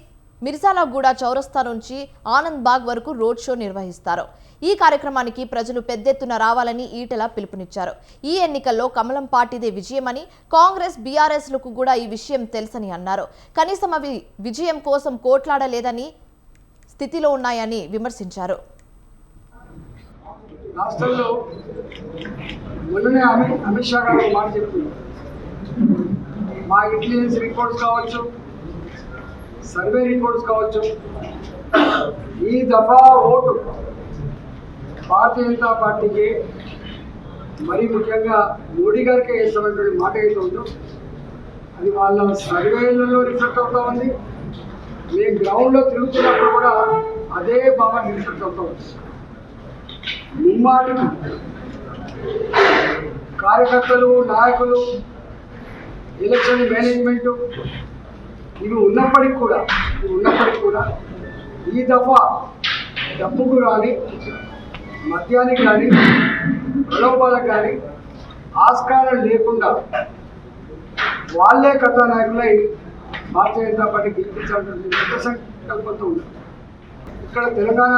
మిర్జాలగూడ చౌరస్తా నుంచి ఆనంద్ బాగ్ వరకు రోడ్ షో నిర్వహిస్తారు. ఈ కార్యక్రమానికి ప్రజలు పెద్దెత్తున రావాలని ఈటెల పిలుపునిచ్చారు. ఈ ఎన్నికల్లో కమలం పార్టీదే విజయమని, కాంగ్రెస్ బీఆర్ఎస్లకు కూడా ఈ విషయం తెలుసని అన్నారు. కనీసం అవి విజయం కోసం కోట్లాడలేదని స్థితిలో ఉన్నాయని విమర్శించారు. రాష్ట్రంలో మొన్ననే అమిత్ షా గారు మాట చెప్తున్నారు. మా ఇంటెలిజెన్స్ రిపోర్ట్స్ కావచ్చు, సర్వే రిపోర్ట్స్ కావచ్చు, ఈ దఫా ఓటు భారతీయ జనతా పార్టీకి, మరీ ముఖ్యంగా మోడీ గారికి వేస్తున్నటువంటి మాట అయితే ఉందో అది వాళ్ళ సర్వేలలో రిఫ్లెక్ట్ అవుతా ఉంది. మేము గ్రౌండ్లో తిరుగుతున్నప్పుడు కూడా అదే భావన రిఫ్లెక్ట్ అవుతా ఉంది. ముమ్మాటి కార్యకర్తలు, నాయకులు, ఎలక్షన్ మేనేజ్మెంటు ఇవి ఉన్నప్పటికీ కూడా ఈ దఫా డబ్బుకు కానీ, మద్యానికి కానీ, ప్రలోభాలకు కానీ ఆస్కారం లేకుండా వాళ్ళే కథానాయకులై భారతీయ జనతా పార్టీ గెలిపించాల్సిన సంకల్పంతో ఉన్నారు. ఇక్కడ తెలంగాణ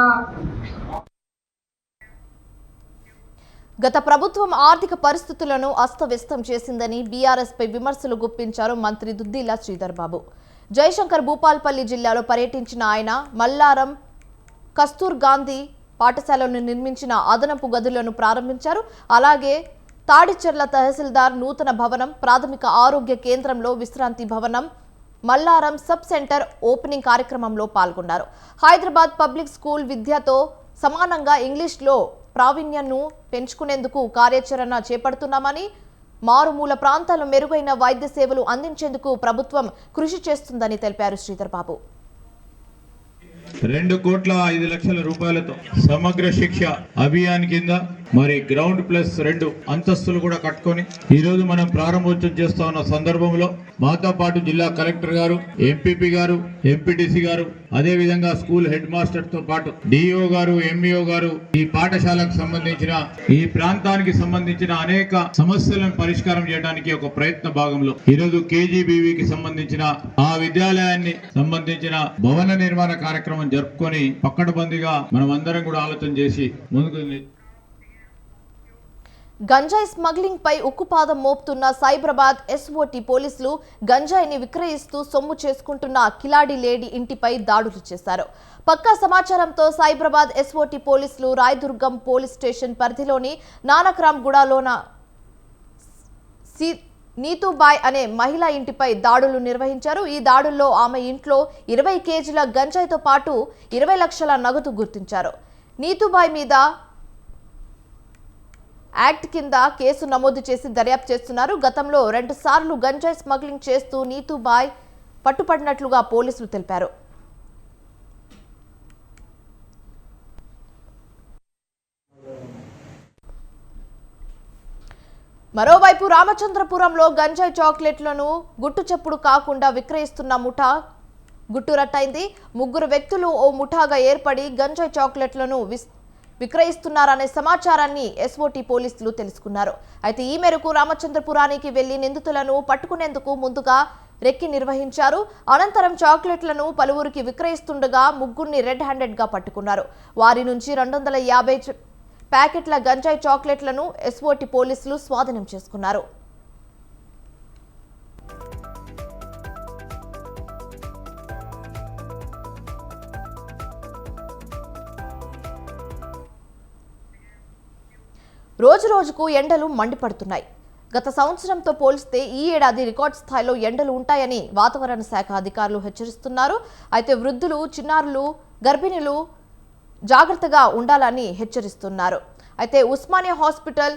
గత ప్రభుత్వం ఆర్థిక పరిస్థితులను అస్తవ్యస్తం చేసిందని బీఆర్ఎస్ పై విమర్శలు గుప్పించారు మంత్రి దుద్దిల్ల శ్రీధర్ బాబు. జయశంకర్ భూపాల్పల్లి జిల్లాలో పర్యటించిన ఆయన మల్లారం కస్తూర్ గాంధీ పాఠశాలను నిర్మించిన అదనపు గదులను ప్రారంభించారు. అలాగే తాడిచెర్ల తహసీల్దార్ నూతన భవనం, ప్రాథమిక ఆరోగ్య కేంద్రంలో విశ్రాంతి భవనం, మల్లారం సబ్ సెంటర్ ఓపెనింగ్ కార్యక్రమంలో పాల్గొన్నారు. హైదరాబాద్ పబ్లిక్ స్కూల్ విద్యతో సమానంగా ఇంగ్లీష్లో ప్రావీణ్యాన్ని పెంచుకునేందుకు కార్యాచరణ చేపడుతున్నామని, మారుమూల ప్రాంతాల్లో మెరుగైన వైద్య సేవలు అందించేందుకు ప్రభుత్వం కృషి చేస్తుందని తెలిపారు శ్రీధర్ బాబు. 2,05,00,000 రూపాయలతో సమగ్ర శిక్ష అభియాన్ కింద మరి గ్రౌండ్ ప్లస్ 2 అంతస్తులు కూడా కట్టుకొని ఈ రోజు మనం ప్రారంభోత్సవం చేస్తా ఉన్న సందర్భంలో మాతో పాటు జిల్లా కలెక్టర్ గారు, ఎంపీపీ గారు, ఎంపీటీసీ గారు, అదే విధంగా స్కూల్ హెడ్ మాస్టర్ తో పాటు డిఓ గారు, ఎంఈఓ గారు ఈ పాఠశాలకు సంబంధించిన, ఈ ప్రాంతానికి సంబంధించిన అనేక సమస్యలను పరిష్కారం చేయడానికి ఒక ప్రయత్న భాగంలో ఈ రోజు కేజీబీవీకి సంబంధించిన ఆ విద్యాలయాన్ని సంబంధించిన భవన నిర్మాణ కార్యక్రమం జరుపుకొని పక్కడబందిగా మనం అందరం కూడా ఆలోచన చేసి ముందుకు. గంజాయి స్మగ్లింగ్ పై ఉక్కుపాదం మోపుతున్న సైబరాబాద్ ఎస్ఓటీ పోలీసులు గంజాయిని విక్రయిస్తూ సొమ్ము చేసుకుంటున్న కిలాడి లేడీ ఇంటిపై దాడులు చేశారు. పక్కా సమాచారంతో సైబరాబాద్ ఎస్ఓటీ పోలీసులు రాయదుర్గం పోలీస్ స్టేషన్ పరిధిలోని నానక్రామ్గూడలోన నీతూబాయ్ అనే మహిళా ఇంటిపై దాడులు నిర్వహించారు. ఈ దాడుల్లో ఆమె ఇంట్లో 20 కేజీల గంజాయితో పాటు 20 లక్షల నగదు గుర్తించారు. నీతూబాయ్ మీద యాక్ట్ కింద కేసు నమోదు చేసి దర్యాప్తు చేస్తున్నారు. గతంలో 2 సార్లు గంజాయి స్మగ్లింగ్ చేస్తూ నీతూబాయ్ పట్టుపడినట్లుగా పోలీసులు తెలిపారు. మరోవైపు రామచంద్రపురంలో గంజాయి చాక్లెట్లను గుట్టుచప్పుడు కాకుండా విక్రయిస్తున్న ముఠా గుట్టురట్టయింది. 3 వ్యక్తులు ఓ ముఠాగా ఏర్పడి గంజాయి చాక్లెట్లను విక్రయిస్తున్నారనే సమాచారాన్ని ఎస్ఓటీ పోలీసులు తెలుసుకున్నారు. అయితే ఈ మేరకు రామచంద్రపురానికి వెళ్లి నిందితులను పట్టుకునేందుకు ముందుగా రెక్కి నిర్వహించారు. అనంతరం చాక్లెట్లను పలువురికి విక్రయిస్తుండగా ముగ్గురిని రెడ్ హ్యాండెడ్ గా పట్టుకున్నారు. వారి నుంచి 250 ప్యాకెట్ల గంజాయి చాక్లెట్లను ఎస్ఓటీ పోలీసులు స్వాధీనం చేసుకున్నారు. రోజు రోజుకు ఎండలు మండిపడుతున్నాయి. గత సంవత్సరంతో పోలిస్తే ఈ ఏడాది రికార్డ్ స్థాయిలో ఎండలు ఉంటాయని వాతావరణ శాఖ అధికారులు హెచ్చరిస్తున్నారు. అయితే వృద్ధులు, చిన్నారులు, గర్భిణులు జాగ్రత్తగా ఉండాలని హెచ్చరిస్తున్నారు. అయితే ఉస్మానియా హాస్పిటల్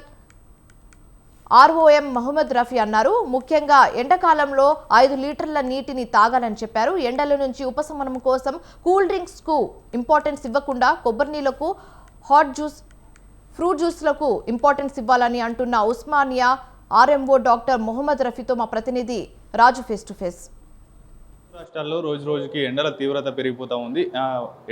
ఆర్ఓఎం మహమ్మద్ రఫీ అన్నారు, ముఖ్యంగా ఎండాకాలంలో 5 లీటర్ల నీటిని తాగాలని చెప్పారు. ఎండల నుంచి ఉపశమనం కోసం కూల్ డ్రింక్స్ కు ఇంపార్టెన్స్ ఇవ్వకుండా కొబ్బరి నీళ్లకు, హాట్ జ్యూస్, ఫ్రూట్ జ్యూస్లకు ఇంపార్టెన్స్ ఇవ్వాలని అంటున్న ఉస్మానియా ఆర్ఎంఓ డాక్టర్ మొహమ్మద్ రఫీతో మా ప్రతినిధి రాజు ఫేస్ టు ఫేస్. రాష్ట్రాల్లో రోజు రోజుకి ఎండల తీవ్రత పెరిగిపోతూ ఉంది.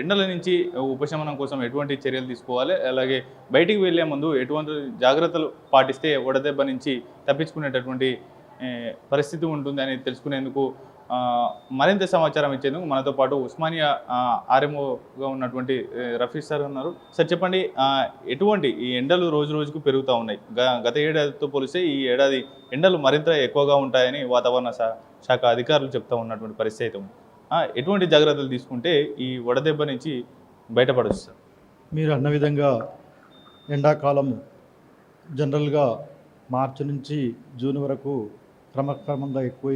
ఎండల నుంచి ఉపశమనం కోసం ఎటువంటి చర్యలు తీసుకోవాలి, అలాగే బయటికి వెళ్లే ముందు ఎటువంటి జాగ్రత్తలు పాటిస్తే వడదెబ్బ నుంచి తప్పించుకునేటటువంటి పరిస్థితి ఉంటుంది అని తెలుసుకునేందుకు మరింత సమాచారం ఇచ్చేందుకు మనతో పాటు ఉస్మానియా ఆర్ఎంఓగా ఉన్నటువంటి రఫీ సార్ ఉన్నారు. సార్ చెప్పండి, ఎటువంటి ఈ ఎండలు రోజు రోజుకు పెరుగుతూ ఉన్నాయి. గత ఏడాదితో పోలిస్తే ఈ ఏడాది ఎండలు మరింత ఎక్కువగా ఉంటాయని వాతావరణ శాఖ అధికారులు చెప్తా ఉన్నటువంటి పరిస్థితి అయితే ఉంది. ఎటువంటి జాగ్రత్తలు తీసుకుంటే ఈ వడదెబ్బ నుంచి బయటపడవచ్చు సార్? మీరు అన్న విధంగా ఎండాకాలం జనరల్గా మార్చి నుంచి జూన్ వరకు క్రమక్రమంగా ఎక్కువ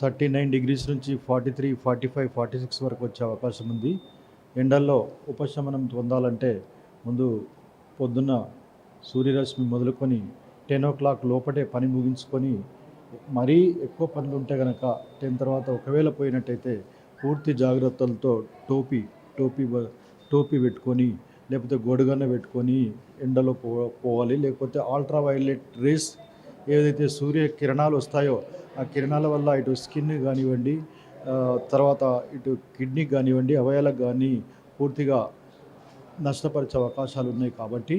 39 డిగ్రీస్ నుంచి 43, 45, 46 వరకు వచ్చే అవకాశం ఉంది. ఎండల్లో ఉపశమనం పొందాలంటే ముందు పొద్దున్న సూర్యరశ్మి మొదలుకొని 10 o'clock లోపటే పని ముగించుకొని, మరీ ఎక్కువ పనులు ఉంటే కనుక 10 తర్వాత ఒకవేళ పోయినట్టయితే పూర్తి జాగ్రత్తలతో టోపీ పెట్టుకొని, లేకపోతే గొడుగన్న పెట్టుకొని ఎండలో పోవాలి. లేకపోతే అల్ట్రా వైలెట్ రేస్ ఏదైతే సూర్య కిరణాలు వస్తాయో ఆ కిరణాల వల్ల ఇటు స్కిన్ కానివ్వండి, తర్వాత ఇటు కిడ్నీ కానివ్వండి, అవయాలకు కానీ పూర్తిగా నష్టపరిచే అవకాశాలు ఉన్నాయి. కాబట్టి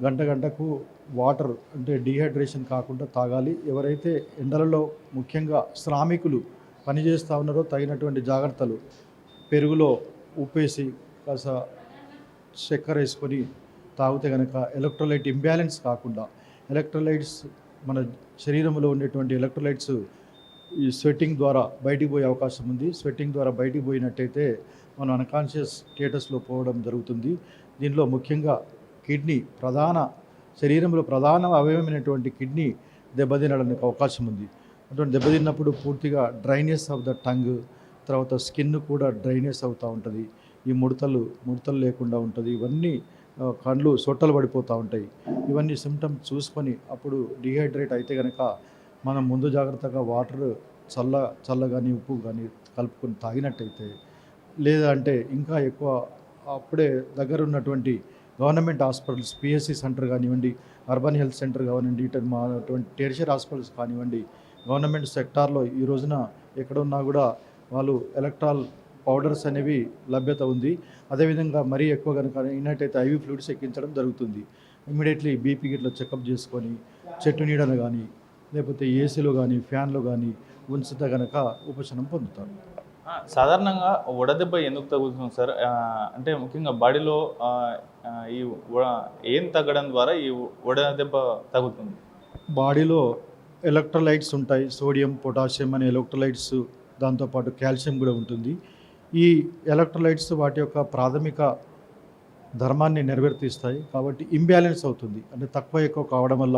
గంటకు వాటర్ అంటే డీహైడ్రేషన్ కాకుండా తాగాలి. ఎవరైతే ఎండలలో ముఖ్యంగా శ్రామికులు పనిచేస్తూ ఉన్నారో తగినటువంటి జాగ్రత్తలు, పెరుగులో ఉప్పేసి కాస్త చక్కెర వేసుకొని తాగితే కనుక ఎలక్ట్రోలైట్ ఇంబ్యాలెన్స్ కాకుండా, ఎలక్ట్రోలైట్స్ మన శరీరంలో ఉండేటువంటి ఎలక్ట్రోలైట్స్ ఈ స్వెట్టింగ్ ద్వారా బయటికి పోయే అవకాశం ఉంది. స్వెట్టింగ్ ద్వారా బయటికి పోయినట్టయితే మనం అన్కాన్షియస్ స్టేటస్లో పోవడం జరుగుతుంది. దీనిలో ముఖ్యంగా కిడ్నీ శరీరంలో ప్రధాన అవయవమైనటువంటి కిడ్నీ దెబ్బతినడానికి అవకాశం ఉంది. అటువంటి దెబ్బతిన్నప్పుడు పూర్తిగా డ్రైనెస్ ఆఫ్ ద టంగ్, తర్వాత స్కిన్ కూడా డ్రైనెస్ అవుతూ ఉంటుంది. ఈ ముడతలు లేకుండా ఉంటుంది. ఇవన్నీ కళ్ళు సొట్టలు పడిపోతూ ఉంటాయి. ఇవన్నీ సిమ్టమ్స్ చూసుకొని అప్పుడు డీహైడ్రేట్ అయితే కనుక మనం ముందు జాగ్రత్తగా వాటర్ చల్ల కానీ ఉప్పు కానీ కలుపుకొని తాగినట్టయితే, లేదా అంటే ఇంకా ఎక్కువ అప్పుడే దగ్గర ఉన్నటువంటి గవర్నమెంట్ హాస్పిటల్స్, పిఎస్సి సెంటర్ కానివ్వండి, అర్బన్ హెల్త్ సెంటర్ కానివ్వండి, అటువంటి టెరిషియరీ హాస్పిటల్స్ కానివ్వండి, గవర్నమెంట్ సెక్టార్లో ఈ రోజున ఎక్కడ ఉన్నా కూడా వాళ్ళు ఎలక్ట్రాల్ పౌడర్స్ అనేవి లభ్యత ఉంది. అదేవిధంగా మరీ ఎక్కువ కనుక అయినట్టయితే ఐవి ఫ్లూయిడ్స్ ఎక్కించడం జరుగుతుంది. ఇమ్మీడియట్లీ బీపీ గిట్లా చెకప్ చేసుకొని చెట్టు నీడను కానీ, లేకపోతే ఏసీలో కానీ, ఫ్యాన్లో కానీ ఉంచితే కనుక ఉపశమనం పొందుతారు. సాధారణంగా వడదెబ్బ ఎందుకు తగ్గుతుంది సార్? అంటే ముఖ్యంగా బాడీలో ఏం తగ్గడం ద్వారా ఈ వడదెబ్బ తగ్గుతుంది? బాడీలో ఎలక్ట్రోలైట్స్ ఉంటాయి, సోడియం, పొటాషియం అనే ఎలక్ట్రోలైట్స్, దాంతోపాటు కాల్షియం కూడా ఉంటుంది. ఈ ఎలక్ట్రోలైట్స్ వాటి యొక్క ప్రాథమిక ధర్మాన్ని నెరవేర్తిస్తాయి. కాబట్టి ఇంబ్యాలెన్స్ అవుతుంది. అంటే తక్కువ ఎక్కువ కావడం వల్ల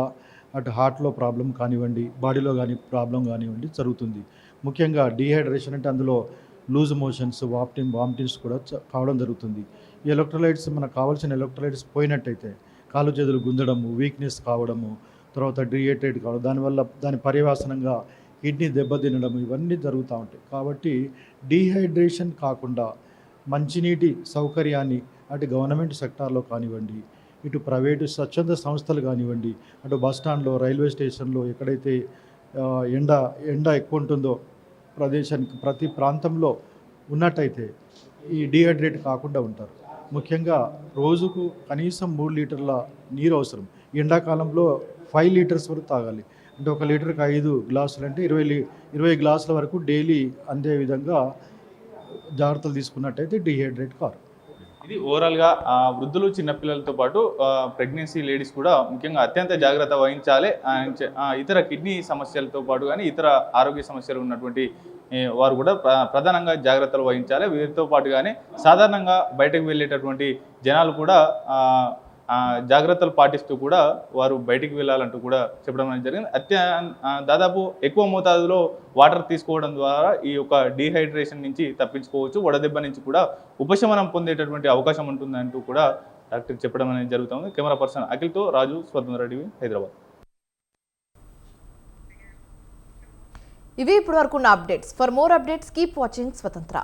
అటు హార్ట్లో ప్రాబ్లం కానివ్వండి, బాడీలో కానీ ప్రాబ్లం కానివ్వండి జరుగుతుంది. ముఖ్యంగా డీహైడ్రేషన్ అంటే అందులో లూజ్ మోషన్స్, వామిటింగ్స్ కూడా కావడం జరుగుతుంది. ఈ ఎలక్ట్రోలైట్స్ మనకు కావాల్సిన ఎలక్ట్రోలైట్స్ పోయినట్టయితే కాళ్ళు చేతులు గుంజడము, వీక్నెస్ కావడము, తర్వాత డీహైడ్రేట్ కావడం, దానివల్ల దాని పర్యవసానంగా కిడ్నీ దెబ్బతినడం ఇవన్నీ జరుగుతూ ఉంటాయి. కాబట్టి డీహైడ్రేషన్ కాకుండా మంచినీటి సౌకర్యాన్ని అటు గవర్నమెంట్ సెక్టార్లో కానివ్వండి, ఇటు ప్రైవేటు స్వచ్ఛంద సంస్థలు కానివ్వండి, అటు బస్టాండ్లో, రైల్వే స్టేషన్లో ఎక్కడైతే ఎండ ఎక్కువ ఉంటుందో ప్రదేశానికి ప్రతి ప్రాంతంలో ఉన్నట్టయితే ఈ డీహైడ్రేట్ కాకుండా ఉంటారు. ముఖ్యంగా రోజుకు కనీసం 3 లీటర్ల నీరు అవసరం. ఎండాకాలంలో 5 లీటర్స్ వరకు తాగాలి. అంటే 1 లీటర్కి 5 గ్లాసులు అంటే 20 గ్లాసుల వరకు డైలీ అందే విధంగా జాగ్రత్తలు తీసుకున్నట్టయితే డిహైడ్రేట్ కారు. ఇది ఓవరాల్గా వృద్ధులు చిన్నపిల్లలతో పాటు ప్రెగ్నెన్సీ లేడీస్ కూడా ముఖ్యంగా అత్యంత జాగ్రత్త వహించాలి. ఇతర కిడ్నీ సమస్యలతో పాటు కానీ ఇతర ఆరోగ్య సమస్యలు ఉన్నటువంటి వారు కూడా ప్రధానంగా జాగ్రత్తలు వహించాలి. వీరితో పాటుగానే సాధారణంగా బయటకు వెళ్ళేటటువంటి జనాలు కూడా జాగ్రత్తలు పాటిస్తూ కూడా వారు బయటికి వెళ్ళాలంటూ కూడా చెప్పడం అనేది జరిగింది. దాదాపు ఎక్కువ మోతాదులో వాటర్ తీసుకోవడం ద్వారా ఈ యొక్క డీహైడ్రేషన్ నుంచి తప్పించుకోవచ్చు, వడదెబ్బ నుంచి కూడా ఉపశమనం పొందేటటువంటి అవకాశం ఉంటుందంటూ కూడా డాక్టర్ చెప్పడం అనేది జరుగుతుంది. కెమెరా పర్సన్ అఖిల్తో రాజు, స్వతంత్ర టీవీ, హైదరాబాద్. ఇవి ఇప్పటివరకు ఉన్న updates. For more updates keep watching స్వతంత్ర.